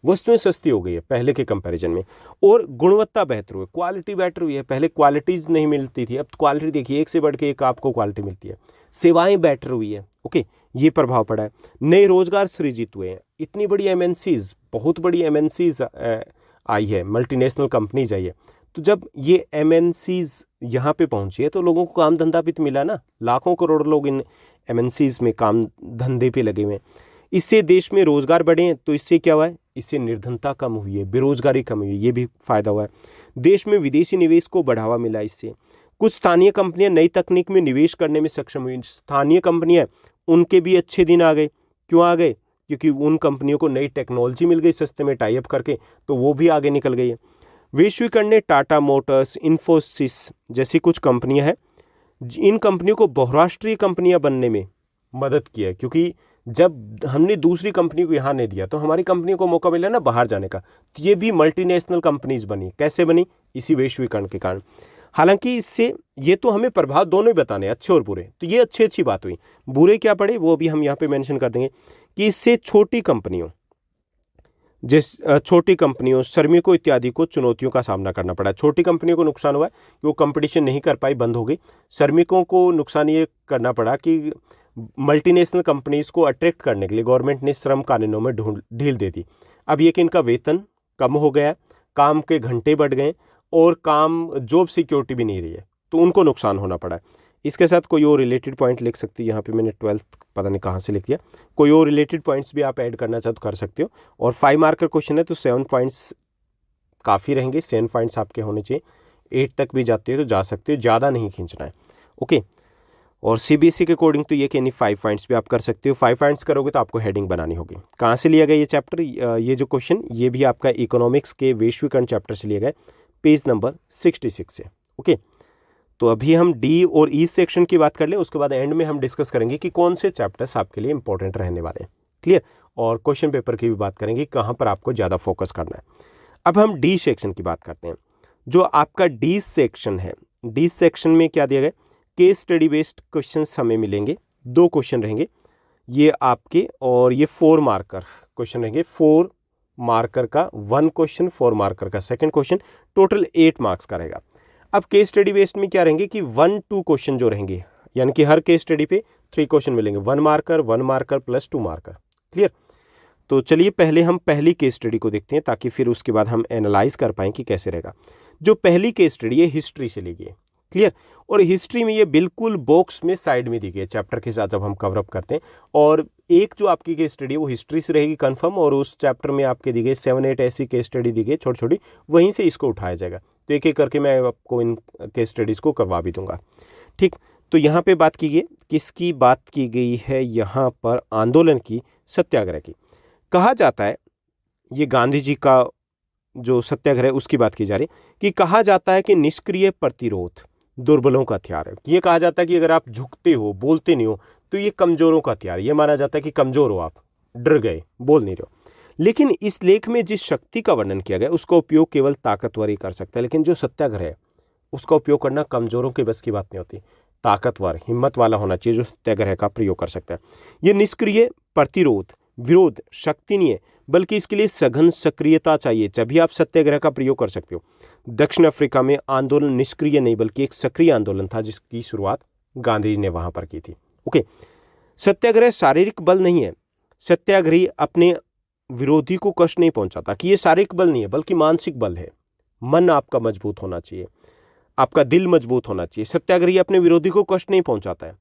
[SPEAKER 1] वस्तुएं सस्ती हो गई है पहले के कंपैरिजन में, और गुणवत्ता बेहतर हुई, क्वालिटी बेटर हुई है। पहले क्वालिटीज़ नहीं मिलती थी, अब क्वालिटी देखिए, एक से बढ़ के एक आपको क्वालिटी मिलती है। सेवाएं बेटर हुई है। ओके, ये प्रभाव पड़ा है। नए रोजगार सृजित हुए हैं। इतनी बड़ी एमएनसीज, बहुत बड़ी एमएनसीज आई है, मल्टीनेशनल कंपनीज आई है। तो जब ये एमएनसीज यहाँ पे पहुँची है तो लोगों को काम धंधा भी तो मिला ना। लाखों करोड़ लोग इन एमएनसीज में काम धंधे पे लगे हुए हैं। इससे देश में रोजगार बढ़े हैं। तो इससे क्या हुआ है? इससे निर्धनता कम हुई है, बेरोजगारी कम हुई है, ये भी फायदा हुआ है। देश में विदेशी निवेश को बढ़ावा मिला इससे। कुछ स्थानीय कंपनियां नई तकनीक में निवेश करने में सक्षम हुई। स्थानीय कंपनियां, उनके भी अच्छे दिन आ गए। क्यों आ गए? क्योंकि उन कंपनियों को नई टेक्नोलॉजी मिल गई सस्ते में टाई अप करके, तो वो भी आगे निकल गई है। वैश्वीकरण ने टाटा मोटर्स, इन्फोसिस जैसी कुछ कंपनियां हैं, इन कंपनियों को बहुराष्ट्रीय कंपनियां बनने में मदद की है, क्योंकि जब हमने दूसरी कंपनी को यहाँ नहीं दिया तो हमारी कंपनी को मौका मिला ना बाहर जाने का। तो ये भी मल्टीनेशनल कंपनीज बनी। कैसे बनी? इसी वैश्वीकरण के कारण। हालांकि इससे ये तो हमें प्रभाव दोनों ही बताने, अच्छे और बुरे। तो ये अच्छी बात हुई। बुरे क्या पड़े वो भी हम यहाँ पे मेंशन कर देंगे कि इससे छोटी कंपनियों, श्रमिकों इत्यादि को चुनौतियों का सामना करना पड़ा। छोटी कंपनियों को नुकसान हुआ कि वो कंपटीशन नहीं कर पाई, बंद हो गई। श्रमिकों को नुकसान ये करना पड़ा कि मल्टीनेशनल कंपनीज को अट्रैक्ट करने के लिए गवर्नमेंट ने श्रम कानूनों में ढील दे दी। अब ये कि इनका वेतन कम हो गया, काम के घंटे बढ़ गए और जॉब सिक्योरिटी भी नहीं रही है, तो उनको नुकसान होना पड़ा। इसके साथ कोई और रिलेटेड पॉइंट लिख सकते हो। यहाँ पे मैंने 12th पता नहीं कहाँ से लिख दिया। कोई और रिलेटेड पॉइंट्स भी आप ऐड करना चाहो तो कर सकते हो। और 5 मार्क का क्वेश्चन है तो 7 पॉइंट्स काफ़ी रहेंगे। 7 पॉइंट्स आपके होने चाहिए। 8 तक भी जाते हो तो जा सकते हो, ज़्यादा नहीं खींचना है। ओके। और सीबीएसई के अकॉर्डिंग तो ये कि नहीं 5 पॉइंट्स भी आप कर सकते हो। 5 पॉइंट्स करोगे तो आपको हेडिंग बनानी होगी। कहाँ से लिया गया ये चैप्टर? ये जो क्वेश्चन ये भी आपका इकोनॉमिक्स के वैश्वीकरण चैप्टर से लिया गया, पेज नंबर 66 से। ओके। तो अभी हम डी और ई सेक्शन की बात कर लें, उसके बाद एंड में हम डिस्कस करेंगे कि कौन से चैप्टर्स आपके लिए इंपॉर्टेंट रहने वाले हैं। क्लियर? और क्वेश्चन पेपर की भी बात करेंगे, कहाँ पर आपको ज़्यादा फोकस करना है। अब हम डी सेक्शन की बात करते हैं। जो आपका डी सेक्शन है, डी सेक्शन में क्या दिया गया? केस स्टडी बेस्ड क्वेश्चंस हमें मिलेंगे। 2 क्वेश्चन रहेंगे ये आपके, और ये 4 मार्कर क्वेश्चन रहेंगे। 4 मार्कर का 1 क्वेश्चन, 4 मार्कर का 2nd क्वेश्चन, टोटल 8 मार्क्स का रहेगा। अब केस स्टडी बेस्ड में क्या रहेंगे कि 1-2 क्वेश्चन जो रहेंगे, यानी कि हर केस स्टडी पे 3 क्वेश्चन मिलेंगे। 1 मार्कर प्लस 2 मार्कर। क्लियर? तो चलिए पहले हम पहली केस स्टडी को देखते हैं, ताकि फिर उसके बाद हम एनालाइज कर पाएँ कि कैसे रहेगा। जो पहली केस स्टडी है हिस्ट्री से ली गई है। क्लियर? और हिस्ट्री में ये बिल्कुल बॉक्स में साइड में दी गई है चैप्टर के साथ जब हम कवर अप करते हैं। और एक जो आपकी केस स्टडी है वो हिस्ट्री से रहेगी कंफर्म, और उस चैप्टर में आपके दी गई 7-8 ऐसी केस स्टडी दी गई छोटी छोटी, वहीं से इसको उठाया जाएगा। तो एक एक करके मैं आपको इन केस स्टडीज़ को करवा भी दूंगा। ठीक। तो यहाँ पे बात की गई, किसकी बात की गई है यहाँ पर? आंदोलन की, सत्याग्रह की। कहा जाता है ये गांधी जी का जो सत्याग्रह उसकी बात की जा रही है कि कहा जाता है कि निष्क्रिय प्रतिरोध दुर्बलों का हथियार है। ये कहा जाता है कि अगर आप झुकते हो, बोलते नहीं हो, तो ये कमजोरों का हथियार है। ये माना जाता है कि कमजोर हो, आप डर गए, बोल नहीं रहे हो। लेकिन इस लेख में जिस शक्ति का वर्णन किया गया उसका उपयोग केवल ताकतवर ही कर सकता है। लेकिन जो सत्याग्रह है उसका उपयोग करना कमजोरों के बस की बात नहीं होती। ताकतवर, हिम्मत वाला होना चाहिए जो सत्याग्रह का प्रयोग कर सकता है। ये निष्क्रिय प्रतिरोध, विरोध शक्ति नहीं है, बल्कि इसके लिए सघन सक्रियता चाहिए, तभी आप सत्याग्रह का प्रयोग कर सकते हो। दक्षिण अफ्रीका में आंदोलन निष्क्रिय नहीं बल्कि एक सक्रिय आंदोलन था, जिसकी शुरुआत गांधी जी ने वहां पर की थी। ओके। सत्याग्रह शारीरिक बल नहीं है। सत्याग्रही अपने विरोधी को कष्ट नहीं पहुंचाता, कि ये शारीरिक बल नहीं है बल्कि मानसिक बल है। मन आपका मजबूत होना चाहिए, आपका दिल मजबूत होना चाहिए। सत्याग्रही अपने विरोधी को कष्ट नहीं पहुंचाता है,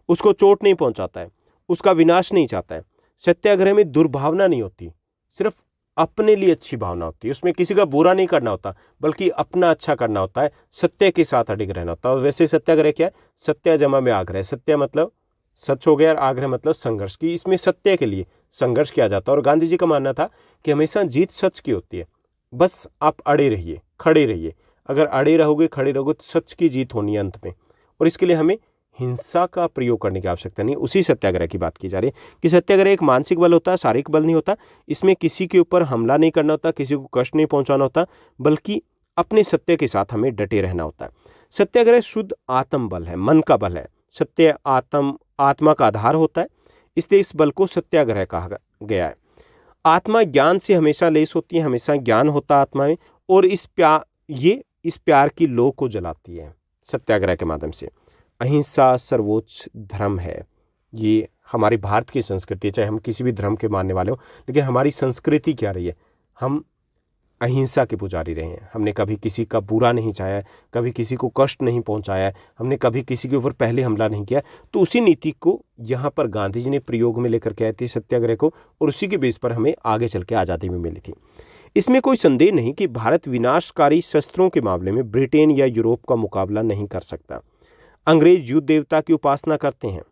[SPEAKER 1] उसको चोट नहीं पहुंचाता है, उसका विनाश नहीं चाहता है। सत्याग्रह में दुर्भावना नहीं होती, सिर्फ अपने लिए अच्छी भावना होती है। उसमें किसी का बुरा नहीं करना होता, बल्कि अपना अच्छा करना होता है, सत्य के साथ अडिग रहना होता है। और वैसे सत्याग्रह क्या है? सत्य जमा में आग्रह। सत्य मतलब सच हो गया, और आग्रह मतलब संघर्ष की। इसमें सत्य के लिए संघर्ष किया जाता है। और गांधी जी का मानना था कि हमेशा जीत सच की होती है, बस आप अड़े रहिए, खड़े रहिए। अगर अड़े रहोगे, खड़े रहोगे तो सच की जीत होनी है अंत में। और इसके लिए हमें हिंसा का प्रयोग करने की आवश्यकता नहीं। उसी सत्याग्रह की बात की जा रही है कि सत्याग्रह एक मानसिक बल होता है, शारीरिक बल नहीं होता। इसमें किसी के ऊपर हमला नहीं करना होता, किसी को कष्ट नहीं पहुंचाना होता, बल्कि अपने सत्य के साथ हमें डटे रहना होता है। सत्याग्रह शुद्ध आत्म बल है, मन का बल है। सत्य आत्मा का आधार होता है, इसलिए इस बल को सत्याग्रह कहा गया है। आत्मा ज्ञान से हमेशा लेस होती है, हमेशा ज्ञान होता है आत्मा में, और इस प्यार की लौ को जलाती है सत्याग्रह के माध्यम से। अहिंसा सर्वोच्च धर्म है। ये हमारी भारत की संस्कृति है, चाहे हम किसी भी धर्म के मानने वाले हो, लेकिन हमारी संस्कृति क्या रही है? हम अहिंसा के पुजारी रहे हैं। हमने कभी किसी का बुरा नहीं चाहा है, कभी किसी को कष्ट नहीं पहुंचाया है, हमने कभी किसी के ऊपर पहले हमला नहीं किया। तो उसी नीति को यहाँ पर गांधी जी ने प्रयोग में लेकर के आए थे सत्याग्रह को, और उसी के बेस पर हमें आगे चल के आज़ादी भी मिली थी। इसमें कोई संदेह नहीं कि भारत विनाशकारी शस्त्रों के मामले में ब्रिटेन या यूरोप का मुकाबला नहीं कर सकता। अंग्रेज युद्ध देवता की उपासना करते हैं,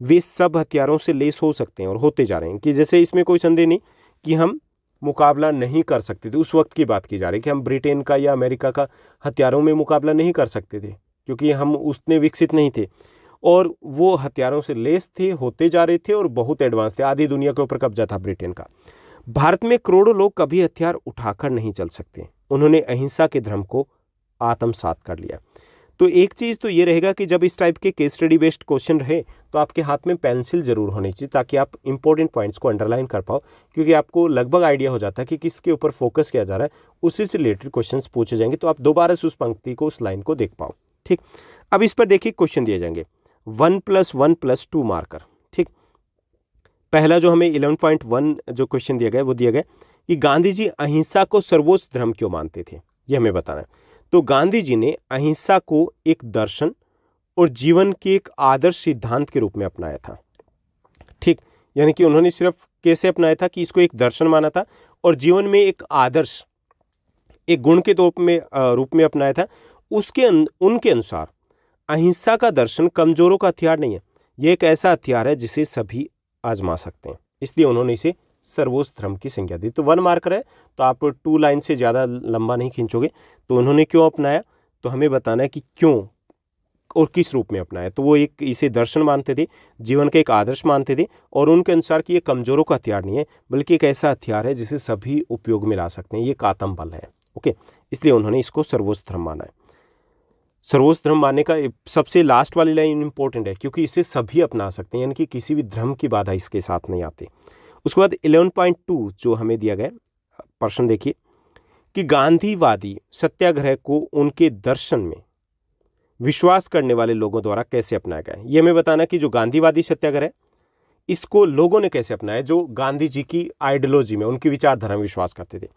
[SPEAKER 1] वे सब हथियारों से लेस हो सकते हैं और होते जा रहे हैं। कि जैसे इसमें कोई संदेह नहीं कि हम मुकाबला नहीं कर सकते थे। उस वक्त की बात की जा रही है कि हम ब्रिटेन का या अमेरिका का हथियारों में मुकाबला नहीं कर सकते थे, क्योंकि हम उतने विकसित नहीं थे। और वो हथियारों से लेस थे, होते जा रहे थे और बहुत एडवांस थे। आधी दुनिया के ऊपर कब्जा था ब्रिटेन का। भारत में करोड़ों लोग कभी हथियार उठाकर नहीं चल सकते। उन्होंने अहिंसा के धर्म को आत्मसात कर लिया। तो एक चीज़ तो ये रहेगा कि जब इस टाइप के केस स्टडी बेस्ड क्वेश्चन रहे तो आपके हाथ में पेंसिल जरूर होनी चाहिए, ताकि आप इंपॉर्टेंट पॉइंट्स को अंडरलाइन कर पाओ, क्योंकि आपको लगभग आइडिया हो जाता है कि किसके ऊपर फोकस किया जा रहा है, उसी से रिलेटेड क्वेश्चंस पूछे जाएंगे, तो आप दोबारा से उस पंक्ति को, उस लाइन को देख पाओ। ठीक, अब इस पर देखिए क्वेश्चन दिए जाएंगे 1+1+2 मार्कर। ठीक, पहला जो हमें 11.1 जो क्वेश्चन दिया गया वो दिया गया कि गांधी जी अहिंसा को सर्वोच्च धर्म क्यों मानते थे, ये हमें बताना है। तो गांधी जी ने अहिंसा को एक दर्शन और जीवन के एक आदर्श सिद्धांत के रूप में अपनाया था। ठीक, यानी कि उन्होंने सिर्फ कैसे अपनाया था कि इसको एक दर्शन माना था और जीवन में एक आदर्श, एक गुण के रूप में अपनाया था। उनके अनुसार अहिंसा का दर्शन कमजोरों का हथियार नहीं है, यह एक ऐसा हथियार है जिसे सभी आजमा सकते हैं, इसलिए उन्होंने इसे सर्वोच्च धर्म की संज्ञा दी। तो 1 मार्कर है, तो आप 2 लाइन से ज़्यादा लंबा नहीं खींचोगे। तो उन्होंने क्यों अपनाया, तो हमें बताना है कि क्यों और किस रूप में अपनाया। तो वो एक इसे दर्शन मानते थे, जीवन का एक आदर्श मानते थे, और उनके अनुसार कि ये कमजोरों का हथियार नहीं है, बल्कि एक ऐसा हथियार है जिसे सभी उपयोग में ला सकते हैं, ये एक आत्मबल है। ओके, इसलिए उन्होंने इसको सर्वोच्च धर्म माना है। सर्वोच्च धर्म मानने का सबसे लास्ट वाली लाइन इंपॉर्टेंट है, क्योंकि इसे सभी अपना सकते हैं, यानी कि किसी भी धर्म की बाधा इसके साथ नहीं आती। उसके बाद 11.2 जो हमें दिया गया प्रश्न देखिए कि गांधीवादी सत्याग्रह को उनके दर्शन में विश्वास करने वाले लोगों द्वारा कैसे अपनाया गया। ये हमें बताना कि जो गांधीवादी सत्याग्रह इसको लोगों ने कैसे अपनाया, जो गांधी जी की आइडियोलॉजी में, उनकी विचारधारा में विश्वास करते थे।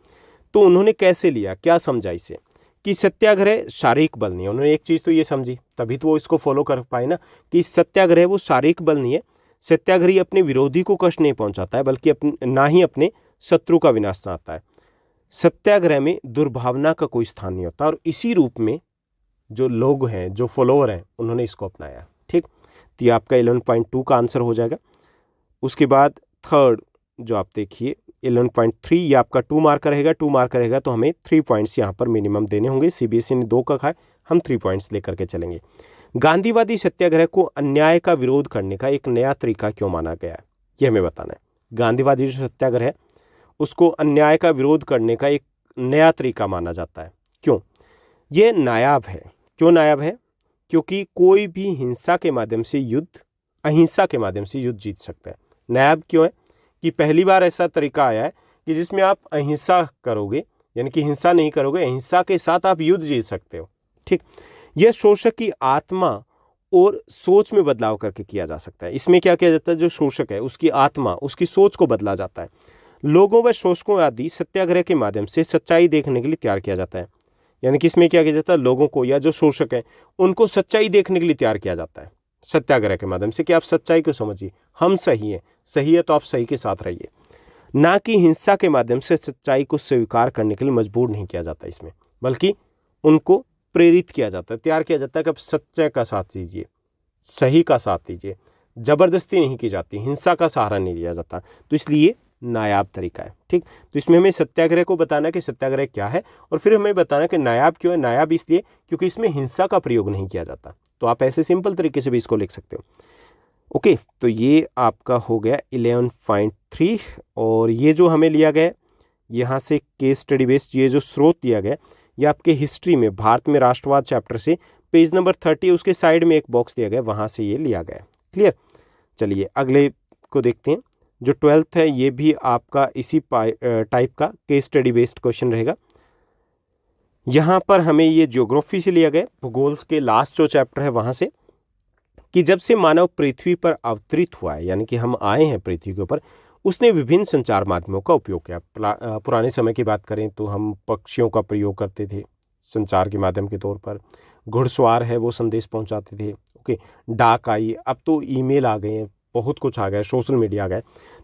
[SPEAKER 1] तो उन्होंने कैसे लिया, क्या समझा इससे कि सत्याग्रह शारीरिक बल नहीं है। उन्होंने एक चीज़ तो ये समझी, तभी तो वो इसको फॉलो कर पाए ना, कि सत्याग्रह वो शारीरिक बल नहीं है। सत्याग्रही अपने विरोधी को कष्ट नहीं पहुंचाता है, बल्कि ना ही अपने शत्रु का विनाश चाहता है। सत्याग्रह में दुर्भावना का कोई स्थान नहीं होता, और इसी रूप में जो लोग हैं, जो फॉलोअर हैं, उन्होंने इसको अपनाया। ठीक, तो ये आपका 11.2 का आंसर हो जाएगा। उसके बाद थर्ड जो आप देखिए 11.3, ये आपका 2 मार्कर रहेगा। 2 मार्कर रहेगा तो हमें 3 पॉइंट्स यहाँ पर मिनिमम देने होंगे। सीबीएसई ने 2 का खाए, हम 3 पॉइंट्स लेकर के चलेंगे। गांधीवादी सत्याग्रह को अन्याय का विरोध करने का एक नया तरीका क्यों माना गया है, ये हमें बताना है। गांधीवादी जो सत्याग्रह है उसको अन्याय का विरोध करने का एक नया तरीका माना जाता है। क्यों? ये नायाब है। क्यों नायाब है? क्योंकि कोई भी अहिंसा के माध्यम से युद्ध जीत सकता है। नायाब क्यों है? कि पहली बार ऐसा तरीका आया है कि जिसमें आप अहिंसा करोगे, यानी कि हिंसा नहीं करोगे, अहिंसा के साथ आप युद्ध जीत सकते हो। ठीक, यह शोषक की आत्मा और सोच में बदलाव करके किया जा सकता है। इसमें क्या किया जाता है, जो शोषक है उसकी आत्मा, उसकी सोच को बदला जाता है। लोगों व शोषकों आदि सत्याग्रह के माध्यम से सच्चाई देखने के लिए तैयार किया जाता है। यानी कि इसमें क्या किया जाता है, लोगों को या जो शोषक है उनको सच्चाई देखने के लिए तैयार किया जाता है सत्याग्रह के माध्यम से, कि आप सच्चाई को समझिए, हम सही है तो आप सही के साथ रहिए। ना कि हिंसा के माध्यम से सच्चाई को स्वीकार करने के लिए मजबूर नहीं किया जाता इसमें, बल्कि उनको प्रेरित किया जाता है, तैयार किया जाता है कि आप सच्चाई का साथ दीजिए, सही का साथ दीजिए। जबरदस्ती नहीं की जाती, हिंसा का सहारा नहीं लिया जाता। तो इसलिए नायाब तरीका है। ठीक, तो इसमें हमें सत्याग्रह को बताना कि सत्याग्रह क्या है, और फिर हमें बताना कि नायाब क्यों है। नायाब इसलिए क्योंकि इसमें हिंसा का प्रयोग नहीं किया जाता। तो आप ऐसे सिंपल तरीके से भी इसको लिख सकते हो। ओके, तो ये आपका हो गया 11.3। और ये जो हमें लिया गया यहाँ से केस स्टडी बेस्ड, ये जो स्रोत दिया गया ये आपके हिस्ट्री में भारत में राष्ट्रवाद चैप्टर से पेज नंबर 30, उसके साइड में एक बॉक्स दिया गया, वहाँ से ये लिया गया। क्लियर? चलिए अगले को देखते हैं। जो 12th है ये भी आपका इसी टाइप का केस स्टडी बेस्ड क्वेश्चन रहेगा। यहाँ पर हमें ये ज्योग्राफी से लिया गया, भूगोल के लास्ट जो चैप्टर है वहाँ से, कि जब से मानव पृथ्वी पर अवतरित हुआ है, यानी कि हम आए हैं पृथ्वी के ऊपर, उसने विभिन्न संचार माध्यमों का उपयोग किया। पुराने समय की बात करें तो हम पक्षियों का प्रयोग करते थे संचार के माध्यम के तौर पर, घुड़सवार है वो संदेश पहुंचाते थे। ओके, डाक आई, अब तो ईमेल आ गए हैं, बहुत कुछ आ गया, सोशल मीडिया आ गया,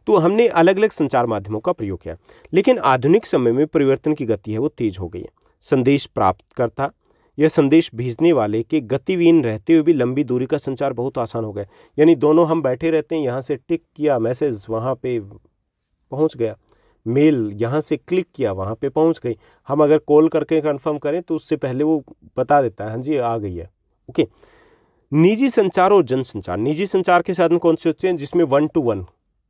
[SPEAKER 1] तो हमने अलग अलग संचार माध्यमों का प्रयोग किया। लेकिन आधुनिक समय में परिवर्तन की गति है वो तेज हो गई है। संदेश प्राप्तकर्ता या संदेश भेजने वाले के गतिविहीन रहते हुए भी लंबी दूरी का संचार बहुत आसान हो गया। यानी दोनों हम बैठे रहते हैं, यहाँ से टिक किया मैसेज वहाँ पे पहुँच गया, मेल यहाँ से क्लिक किया वहाँ पे पहुँच गई। हम अगर कॉल करके कंफर्म करें तो उससे पहले वो बता देता है हाँ जी आ गई है। ओके, निजी संचार और जनसंचार। निजी संचार के साधन कौन से होते हैं? जिसमें 1 to 1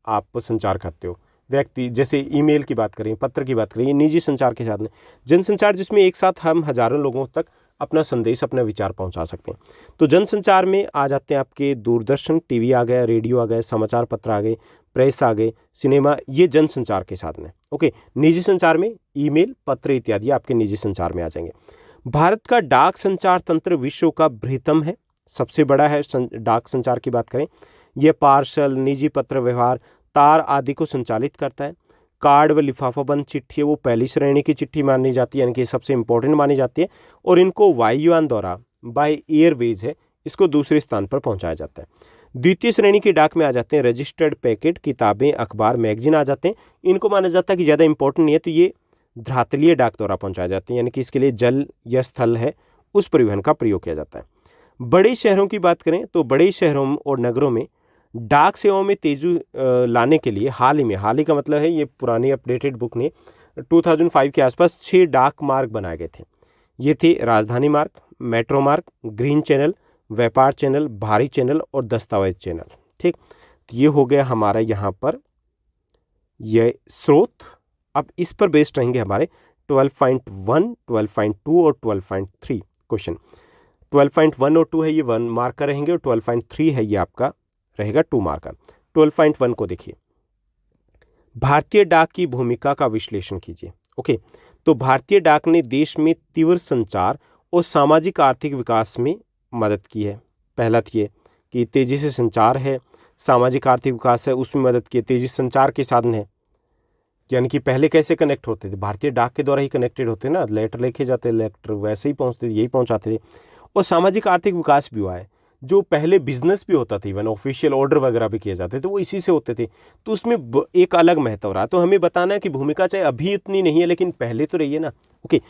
[SPEAKER 1] आप संचार करते हो, व्यक्ति, जैसे ईमेल की बात करें, पत्र की बात करें, ये निजी संचार के साधन है। जनसंचार जिसमें एक साथ हम हजारों लोगों तक अपना संदेश, अपना विचार पहुंचा सकते हैं। तो जनसंचार में आ जाते हैं आपके दूरदर्शन, टीवी आ गया, रेडियो आ गए, समाचार पत्र आ गए, प्रेस आ गए, सिनेमा, ये जनसंचार के साधन है। ओके, निजी संचार में ईमेल, पत्र इत्यादि आपके निजी संचार में आ जाएंगे। भारत का डाक संचार तंत्र विश्व का बृहत्तम है, सबसे बड़ा है। डाक संचार की बात करें, यह पार्सल, निजी पत्र व्यवहार, तार आदि को संचालित करता है। कार्ड व लिफाफाबंद चिट्ठी है वो पहली श्रेणी की चिट्ठी मानी जाती है, यानी कि सबसे इंपॉर्टेंट मानी जाती है, और इनको वायुयान द्वारा, बाय एयरवेज है, इसको दूसरे स्थान पर पहुंचाया जाता है। द्वितीय श्रेणी की डाक में आ जाते हैं रजिस्टर्ड पैकेट, किताबें, अखबार, मैगजीन आ जाते हैं। इनको माना जाता है कि ज़्यादा इंपॉर्टेंट नहीं है, तो ये धरातलीय डाक द्वारा पहुंचाए जाते हैं, यानी कि इसके लिए जल या स्थल है उस परिवहन का प्रयोग किया जाता है। बड़े शहरों की बात करें तो बड़े शहरों और नगरों में डाक सेवाओं में तेजी लाने के लिए हाल ही का मतलब है ये पुरानी अपडेटेड बुक ने 2005 के आसपास 6 डाक मार्ग बनाए गए थे। ये थे राजधानी मार्ग, मेट्रो मार्ग, ग्रीन चैनल, व्यापार चैनल, भारी चैनल और दस्तावेज चैनल। ठीक, तो ये हो गया हमारा यहाँ पर ये स्रोत। अब इस पर बेस्ड रहेंगे हमारे 12.1, 12.2 और 12.3 क्वेश्चन। 12.1 और 2 है ये 1 मार्क का रहेंगे, और 12.3 है ये आपका रहेगा 2 मार्क का। 12.1 को देखिए, भारतीय डाक की भूमिका का विश्लेषण कीजिए। ओके, तो भारतीय डाक ने देश में तीव्र संचार और सामाजिक आर्थिक विकास में मदद की है। पहला तो ये कि तेजी से संचार है, सामाजिक आर्थिक विकास है, उसमें मदद की है, तेजी संचार के साधन है। यानी कि पहले कैसे कनेक्ट होते थे? भारतीय डाक के द्वारा ही कनेक्टेड होते ना, लेटर लिखे जाते, लेटर वैसे ही पहुंचते थे, यही पहुंचाते थे। और सामाजिक आर्थिक विकास भी हुआ है। जो पहले बिजनेस भी होता था, इवन ऑफिशियल ऑर्डर वगैरह भी किए जाते थे, वो इसी से होते थे, तो उसमें एक अलग महत्व रहा। तो हमें बताना है कि भूमिका चाहे अभी इतनी नहीं है, लेकिन पहले तो रही है ना। ओके,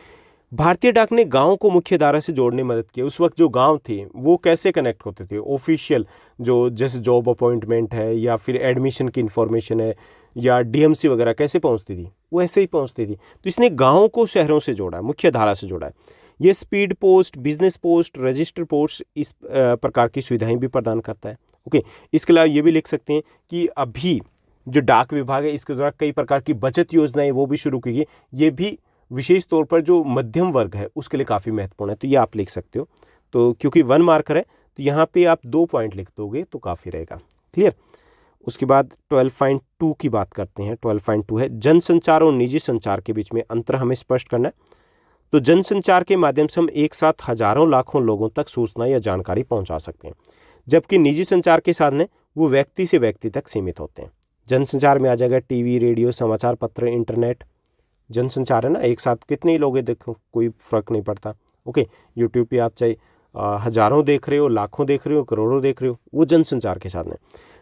[SPEAKER 1] भारतीय डाक ने गांव को मुख्य धारा से जोड़ने में मदद की। उस वक्त जो गांव थे वो कैसे कनेक्ट होते थे? ऑफिशियल जो जैसे जॉब अपॉइंटमेंट है, या फिर एडमिशन की इंफॉर्मेशन है, या डीएमसी वगैरह कैसे पहुंचती थी? वो ऐसे ही पहुंचती थी। तो इसने गाँव को शहरों से जोड़ा है, मुख्य धारा से जोड़ा है। ये speed post, business post, register post, इस प्रकार की सुविधाएं भी प्रदान करता है। ओके, इसके अलावा ये भी लिख सकते हैं कि अभी जो डाक विभाग है इसके द्वारा कई प्रकार की बचत योजनाएं वो भी शुरू की गई। ये भी विशेष तौर पर जो मध्यम वर्ग है उसके लिए काफ़ी महत्वपूर्ण है, तो ये आप लिख सकते हो। तो क्योंकि 1 मार्कर है तो यहाँ पे आप 2 पॉइंट लिख दोगे तो काफ़ी रहेगा। क्लियर? उसके बाद 12.2 की बात करते हैं। 12.2 है जनसंचार और निजी संचार के बीच में अंतर हमें स्पष्ट करना है। तो जनसंचार के माध्यम से हम एक साथ हजारों लाखों लोगों तक सूचना या जानकारी पहुंचा सकते हैं, जबकि निजी संचार के साधन है वो व्यक्ति से व्यक्ति तक सीमित होते हैं। जनसंचार में आ जाएगा टीवी, रेडियो, समाचार पत्र, इंटरनेट। जनसंचार है ना, एक साथ कितने ही लोग हैं, देखो कोई फर्क नहीं पड़ता। ओके, यूट्यूब पे आप चाहे हजारों देख रहे हो, लाखों देख रहे हो, करोड़ों देख रहे हो, वो जनसंचार के साधन है।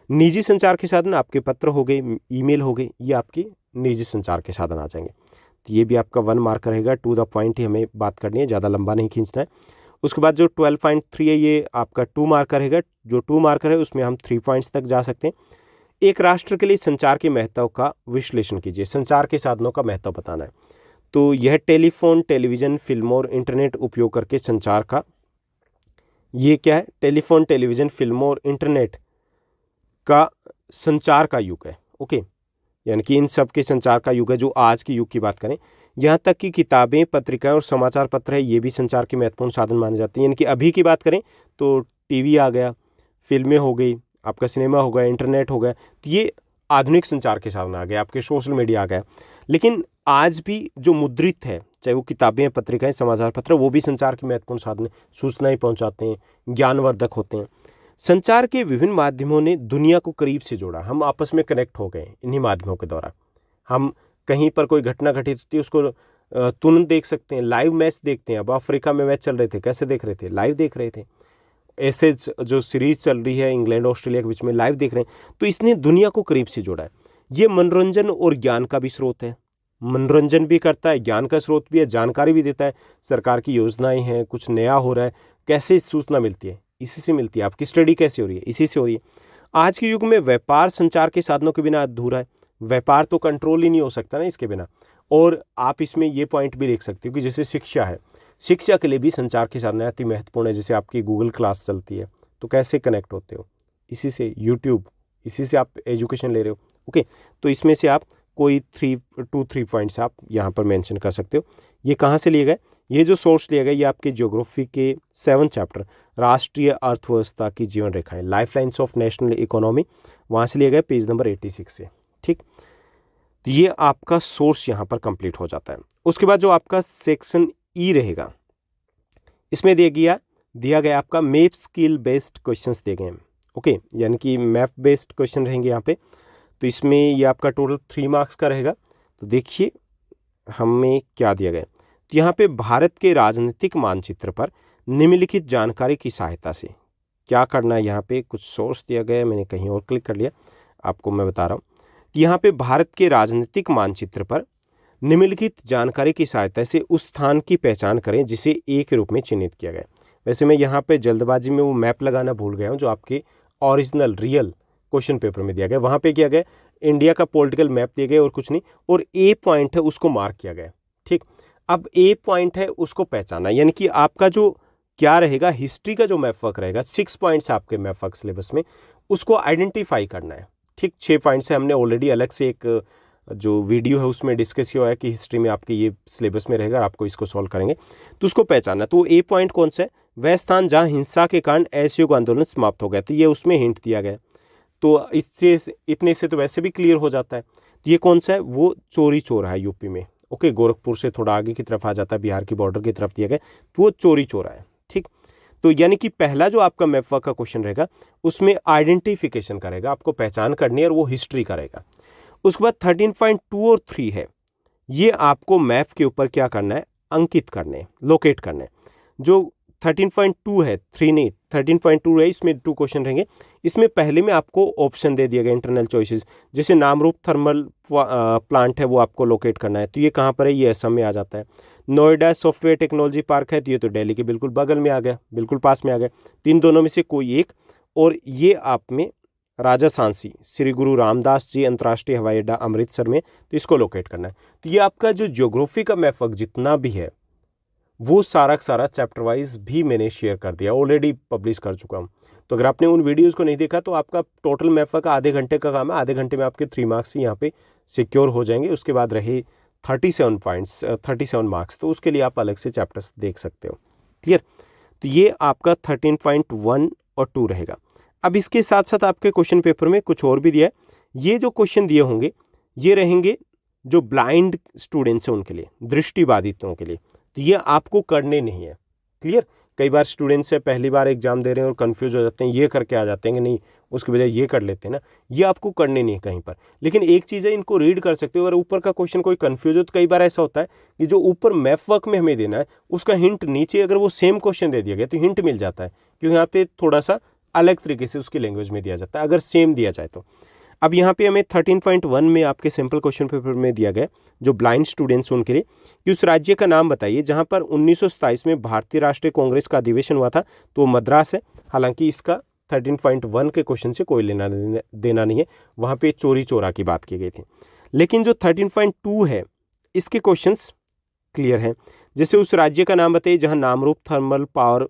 [SPEAKER 1] निजी संचार के साधन आपके पत्र हो गए, ईमेल हो गए, ये आपके निजी संचार के साधन आ जाएंगे। तो ये भी आपका 1 मार्क रहेगा। टू द पॉइंट ही हमें बात करनी है, ज़्यादा लंबा नहीं खींचना है। उसके बाद जो 12.3 है ये आपका 2 मार्कर रहेगा। जो 2 मार्कर है उसमें हम 3 पॉइंट्स तक जा सकते हैं। एक राष्ट्र के लिए संचार के महत्व का विश्लेषण कीजिए। संचार के साधनों का महत्व बताना है। तो यह टेलीफोन, टेलीविज़न, फिल्मों और इंटरनेट उपयोग करके संचार का, ये क्या है? टेलीफोन, टेलीविज़न, फिल्मों और इंटरनेट का संचार का युग है। ओके, यानी कि इन सब के संचार का युग है जो आज के युग की बात करें। यहाँ तक कि किताबें, पत्रिकाएं और समाचार पत्र है ये भी संचार के महत्वपूर्ण साधन माने जाते हैं। यानी कि अभी की बात करें तो टीवी आ गया, फिल्में हो गई, आपका सिनेमा हो गया, इंटरनेट हो गया, तो ये आधुनिक संचार के साधन आ गए, आपके सोशल मीडिया आ गया। लेकिन आज भी जो मुद्रित है, चाहे वो किताबें, पत्रिकाएं, समाचार पत्र, वो भी संचार के महत्वपूर्ण साधन है, सूचनाएं पहुँचाते हैं, ज्ञानवर्धक होते हैं। संचार के विभिन्न माध्यमों ने दुनिया को करीब से जोड़ा। हम आपस में कनेक्ट हो गए इन्हीं माध्यमों के द्वारा। हम कहीं पर कोई घटना घटित होती है उसको तुरंत देख सकते हैं, लाइव मैच देखते हैं। अब अफ्रीका में मैच चल रहे थे, कैसे देख रहे थे? लाइव देख रहे थे। ऐसे जो सीरीज चल रही है इंग्लैंड ऑस्ट्रेलिया के बीच में, लाइव देख रहे हैं। तो इसने दुनिया को करीब से जोड़ा है। ये मनोरंजन और ज्ञान का भी स्रोत है। मनोरंजन भी करता है, ज्ञान का स्रोत भी है, जानकारी भी देता है। सरकार की योजनाएं हैं, कुछ नया हो रहा है, कैसे सूचना मिलती है? इसी से मिलती है। आपकी स्टडी कैसे हो रही है? इसी से हो रही है। आज के युग में व्यापार संचार के साधनों के बिना अधूरा है। व्यापार तो कंट्रोल ही नहीं हो सकता ना इसके बिना। और आप इसमें ये पॉइंट भी लिख सकते हो कि जैसे शिक्षा है, शिक्षा के लिए भी संचार के साधन अति महत्वपूर्ण है। जैसे आपकी गूगल क्लास चलती है तो कैसे कनेक्ट होते हो? इसी से, यूट्यूब, इसी से आप एजुकेशन ले रहे हो। ओके, तो इसमें से आप कोई 3 पॉइंट्स आप यहाँ पर मेंशन कर सकते हो। ये कहाँ से लिए गए? ये जो सोर्स लिया गया ये आपके ज्योग्राफी के 7 चैप्टर राष्ट्रीय अर्थव्यवस्था की जीवन रेखाएं, लाइफलाइंस ऑफ नेशनल इकोनॉमी, वहाँ से लिए गए पेज नंबर 86 से। ठीक, तो ये आपका सोर्स यहाँ पर कंप्लीट हो जाता है। उसके बाद जो आपका सेक्शन ई रहेगा, इसमें दिया गया आपका मैप स्किल बेस्ड क्वेश्चंस दिए गए हैं। ओके, यानी कि मैप बेस्ड क्वेश्चन रहेंगे यहाँ पे। तो इसमें ये आपका टोटल 3 मार्क्स का रहेगा। तो देखिए हमें क्या दिया गया। तो यहाँ पे भारत के राजनीतिक मानचित्र पर निम्नलिखित जानकारी की सहायता से क्या करना है। यहाँ पे कुछ सोर्स दिया गया है, मैंने कहीं और क्लिक कर लिया, आपको मैं बता रहा हूँ कि यहाँ पे भारत के राजनीतिक मानचित्र पर निम्नलिखित जानकारी की सहायता से उस स्थान की पहचान करें जिसे ए के रूप में चिन्हित किया गया। वैसे मैं यहाँ पे जल्दबाजी में वो मैप लगाना भूल गया हूँ जो आपके ओरिजिनल रियल क्वेश्चन पेपर में दिया गया। वहाँ पे किया गया इंडिया का पॉलिटिकल मैप दिया गया और कुछ नहीं, और ए पॉइंट है उसको मार्क किया गया। ठीक, अब ए पॉइंट है उसको पहचाना, यानी कि आपका जो क्या रहेगा, हिस्ट्री का जो मैप वर्क रहेगा, 6 पॉइंट्स आपके मैप वर्क सिलेबस में, उसको आइडेंटिफाई करना है। ठीक, 6 पॉइंट्स है, हमने ऑलरेडी अलग से एक जो वीडियो है उसमें डिस्कस किया है कि हिस्ट्री में आपके ये सिलेबस में रहेगा, आपको इसको सॉल्व करेंगे। तो उसको पहचानना, तो ए पॉइंट कौन सा है? वह स्थान जहाँ हिंसा के कारण असहयोग आंदोलन समाप्त हो गया, तो ये उसमें हिंट दिया गया। तो इससे इतने से तो वैसे भी क्लियर हो जाता है। तो ये कौन सा है? वो चोरी चौरा है यूपी में। ओके, गोरखपुर से थोड़ा आगे की तरफ आ जाता है, बिहार की बॉर्डर की तरफ दिया गया, तो वो चोरी चौरा है। ठीक, तो यानी कि पहला जो आपका मैप वर्क का क्वेश्चन रहेगा उसमें आइडेंटिफिकेशन करेगा, आपको पहचान करनी है, और वो हिस्ट्री करेगा। उसके बाद 13.2 और 3 है, ये आपको मैप के ऊपर क्या करना है? अंकित करने, लोकेट करने। जो 13.2 है, 3 नहीं 13.2 है, इसमें 2 क्वेश्चन रहेंगे। इसमें पहले में आपको ऑप्शन दे दिया गया इंटरनल चॉइसेस, जैसे नामरूप थर्मल प्लांट है वो आपको लोकेट करना है, तो ये कहाँ पर है? ये असम में आ जाता है। नोएडा सॉफ्टवेयर टेक्नोलॉजी पार्क है, तो ये तो दिल्ली के बिल्कुल बगल में आ गया, बिल्कुल पास में आ गया। तीन दोनों में से कोई एक, और ये आप में राजा सांसी श्री गुरु रामदास जी अंतर्राष्ट्रीय हवाई अड्डा अमृतसर में, तो इसको लोकेट करना है। तो ये आपका जो ज्योग्राफी का मैप वर्क जितना भी है वो सारा चैप्टर वाइज भी मैंने शेयर कर दिया, ऑलरेडी पब्लिश कर चुका हूँ। तो अगर आपने उन वीडियोस को नहीं देखा तो आपका टोटल मैप वर्क आधे घंटे का काम है, आधे घंटे में आपके 3 मार्क्स यहाँ पे सिक्योर हो जाएंगे। उसके बाद रहे 37 मार्क्स, तो उसके लिए आप अलग से चैप्टर्स देख सकते हो। क्लियर? तो ये आपका 13.1 और 2 रहेगा। अब इसके साथ साथ आपके क्वेश्चन पेपर में कुछ और भी दिया है। ये जो क्वेश्चन दिए होंगे ये रहेंगे जो ब्लाइंड स्टूडेंट्स हैं उनके लिए, दृष्टिबाधितों के लिए, तो ये आपको करने नहीं है। क्लियर? कई बार स्टूडेंट्स से पहली बार एग्जाम दे रहे हैं और कंफ्यूज हो जाते हैं, ये करके आ जाते हैं कि नहीं उसकी बजाय ये कर लेते हैं ना, ये आपको करने नहीं है कहीं पर। लेकिन एक चीज़ है, इनको रीड कर सकते हो। अगर ऊपर का क्वेश्चन कोई कंफ्यूज हो तो कई बार ऐसा होता है कि जो ऊपर मैप वर्क में हमें देना है उसका हिंट नीचे अगर वो सेम क्वेश्चन दे दिया गया तो हिंट मिल जाता है, क्योंकि यहाँ पे थोड़ा सा अलग तरीके से उसकी लैंग्वेज में दिया जाता है अगर सेम दिया जाए तो। अब यहाँ पे हमें 13.1 में आपके सिंपल क्वेश्चन पेपर में दिया गया जो ब्लाइंड स्टूडेंट्स उनके लिए कि उस राज्य का नाम बताइए जहाँ पर 1927 में भारतीय राष्ट्रीय कांग्रेस का अधिवेशन हुआ था, तो वो मद्रास है। हालांकि इसका 13.1 के क्वेश्चन से कोई लेना देना नहीं है, वहाँ पे चोरी चोरा की बात की गई थी। लेकिन जो 13.2 है इसके क्वेश्चंस क्लियर हैं। जैसे उस राज्य का नाम बताइए जहाँ Namrup thermal power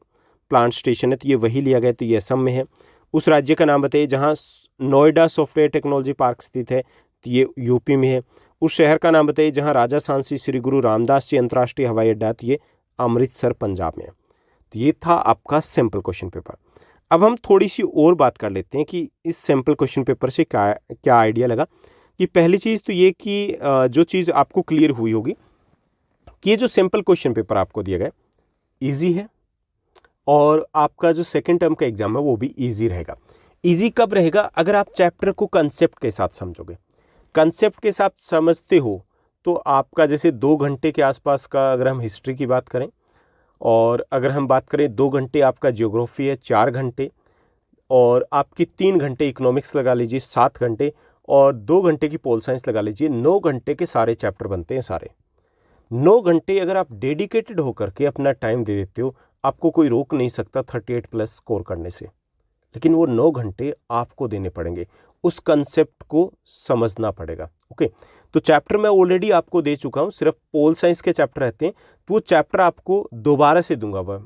[SPEAKER 1] plant station है, तो ये वही लिया गया, तो ये असम में है। उस राज्य का नाम बताइए जहाँ नोएडा सॉफ्टवेयर टेक्नोलॉजी पार्क स्थित है, तो ये यूपी में है। उस शहर का नाम बताइए जहाँ राजा सांसी श्री गुरु रामदास जी अंतर्राष्ट्रीय हवाई अड्डा, तो ये अमृतसर पंजाब में है। तो ये था आपका सैम्पल क्वेश्चन पेपर। अब हम थोड़ी सी और बात कर लेते हैं कि इस सैम्पल क्वेश्चन पेपर से क्या आइडिया लगा। कि पहली चीज़ तो ये कि जो चीज़ आपको क्लियर हुई होगी कि ये जो सैम्पल क्वेश्चन पेपर आपको दिया गया ईजी है, और आपका जो सेकेंड टर्म का एग्जाम है वो भी ईजी रहेगा। ईजी कब रहेगा? अगर आप चैप्टर को कंसेप्ट के साथ समझोगे। कंसेप्ट के साथ समझते हो तो आपका जैसे 2 घंटे के आसपास का अगर हम हिस्ट्री की बात करें, और अगर हम बात करें 2 घंटे आपका ज्योग्राफी है, 4 घंटे, और आपकी 3 घंटे इकोनॉमिक्स लगा लीजिए 7 घंटे, और 2 घंटे की पोल साइंस लगा लीजिए, 9 घंटे के सारे चैप्टर बनते हैं सारे। 9 घंटे अगर आप डेडिकेटेड होकर के अपना टाइम दे देते हो, आपको कोई रोक नहीं सकता 38+ स्कोर करने से। लेकिन वो 9 घंटे आपको देने पड़ेंगे, उस कंसेप्ट को समझना पड़ेगा। ओके, तो चैप्टर मैं ऑलरेडी आपको दे चुका हूँ, सिर्फ पोल साइंस के चैप्टर रहते हैं, तो वो चैप्टर आपको दोबारा से दूंगा, वह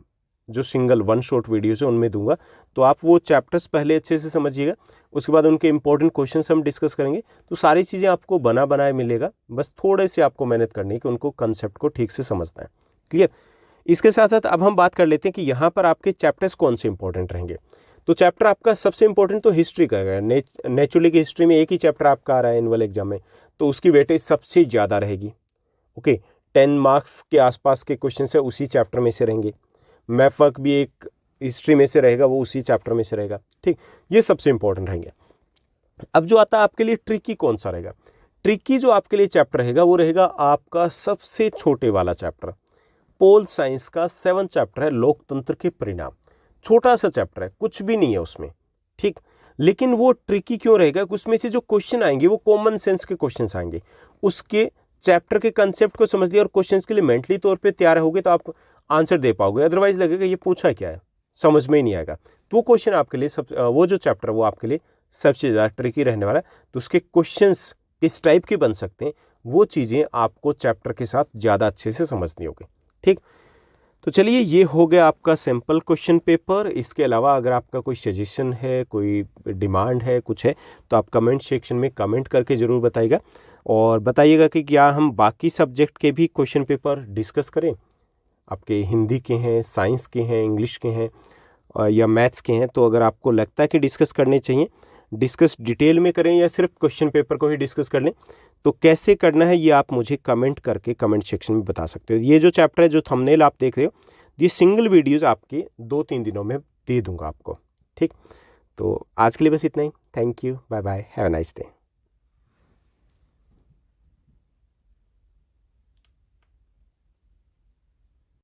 [SPEAKER 1] जो सिंगल 1 शॉट वीडियोस है उनमें दूंगा, तो आप वो चैप्टर्स पहले अच्छे से समझिएगा, उसके बाद उनके इंपॉर्टेंट क्वेश्चंस हम डिस्कस करेंगे। तो सारी चीज़ें आपको बना बनाए मिलेगा, बस थोड़े से आपको मेहनत करनी है कि उनको कंसेप्ट को ठीक से समझना है। क्लियर। इसके साथ साथ अब हम बात कर लेते हैं कि यहाँ पर आपके चैप्टर्स कौन से इंपॉर्टेंट रहेंगे। तो चैप्टर आपका सबसे इंपॉर्टेंट तो हिस्ट्री का है। नेचुरली की हिस्ट्री में एक ही चैप्टर आपका आ रहा है एनुअल एग्जाम में, तो उसकी वेटेज सबसे ज़्यादा रहेगी। ओके, 10 मार्क्स के आसपास के क्वेश्चन है उसी चैप्टर में से रहेंगे। मैथ वर्क भी एक हिस्ट्री में से रहेगा, वो उसी चैप्टर में से रहेगा। ठीक, ये सबसे इंपॉर्टेंट रहेंगे। अब जो आता है आपके लिए ट्रिकी कौन सा रहेगा। ट्रिकी जो आपके लिए चैप्टर रहेगा वो रहेगा आपका सबसे छोटे वाला चैप्टर, पोल साइंस का 7th चैप्टर है, लोकतंत्र के परिणाम। छोटा सा चैप्टर है, कुछ भी नहीं है उसमें। ठीक, लेकिन वो ट्रिकी क्यों रहेगा, उसमें से जो क्वेश्चन आएंगे वो कॉमन सेंस के क्वेश्चंस आएंगे। उसके चैप्टर के कंसेप्ट को समझ लिया और क्वेश्चंस के लिए मेंटली तौर पे तैयार होगे तो आप आंसर दे पाओगे, अदरवाइज लगेगा ये पूछा क्या है, समझ में ही नहीं आएगा। तो वो क्वेश्चन आपके लिए वो जो चैप्टर वो आपके लिए सबसे ज़्यादा ट्रिकी रहने वाला है। तो उसके क्वेश्चंस किस टाइप के बन सकते हैं वो चीज़ें आपको चैप्टर के साथ ज़्यादा अच्छे से समझनी होगी। ठीक, तो चलिए ये हो गया आपका सैम्पल क्वेश्चन पेपर। इसके अलावा अगर आपका कोई सजेशन है, कोई डिमांड है, कुछ है, तो आप कमेंट सेक्शन में कमेंट करके ज़रूर बताइएगा और बताइएगा कि क्या हम बाकी सब्जेक्ट के भी क्वेश्चन पेपर डिस्कस करें। आपके हिंदी के हैं, साइंस के हैं, इंग्लिश के हैं या मैथ्स के हैं। तो अगर आपको लगता है कि डिस्कस करने चाहिए, डिस्कस डिटेल में करें या सिर्फ क्वेश्चन पेपर को ही डिस्कस कर लें, तो कैसे करना है ये आप मुझे कमेंट करके कमेंट सेक्शन में बता सकते हो। ये जो चैप्टर है, जो थंबनेल आप देख रहे हो, ये सिंगल वीडियोज़ आपके 2-3 दिनों में दे दूंगा आपको। ठीक, तो आज के लिए बस इतना ही। Thank you, bye bye, have a nice day.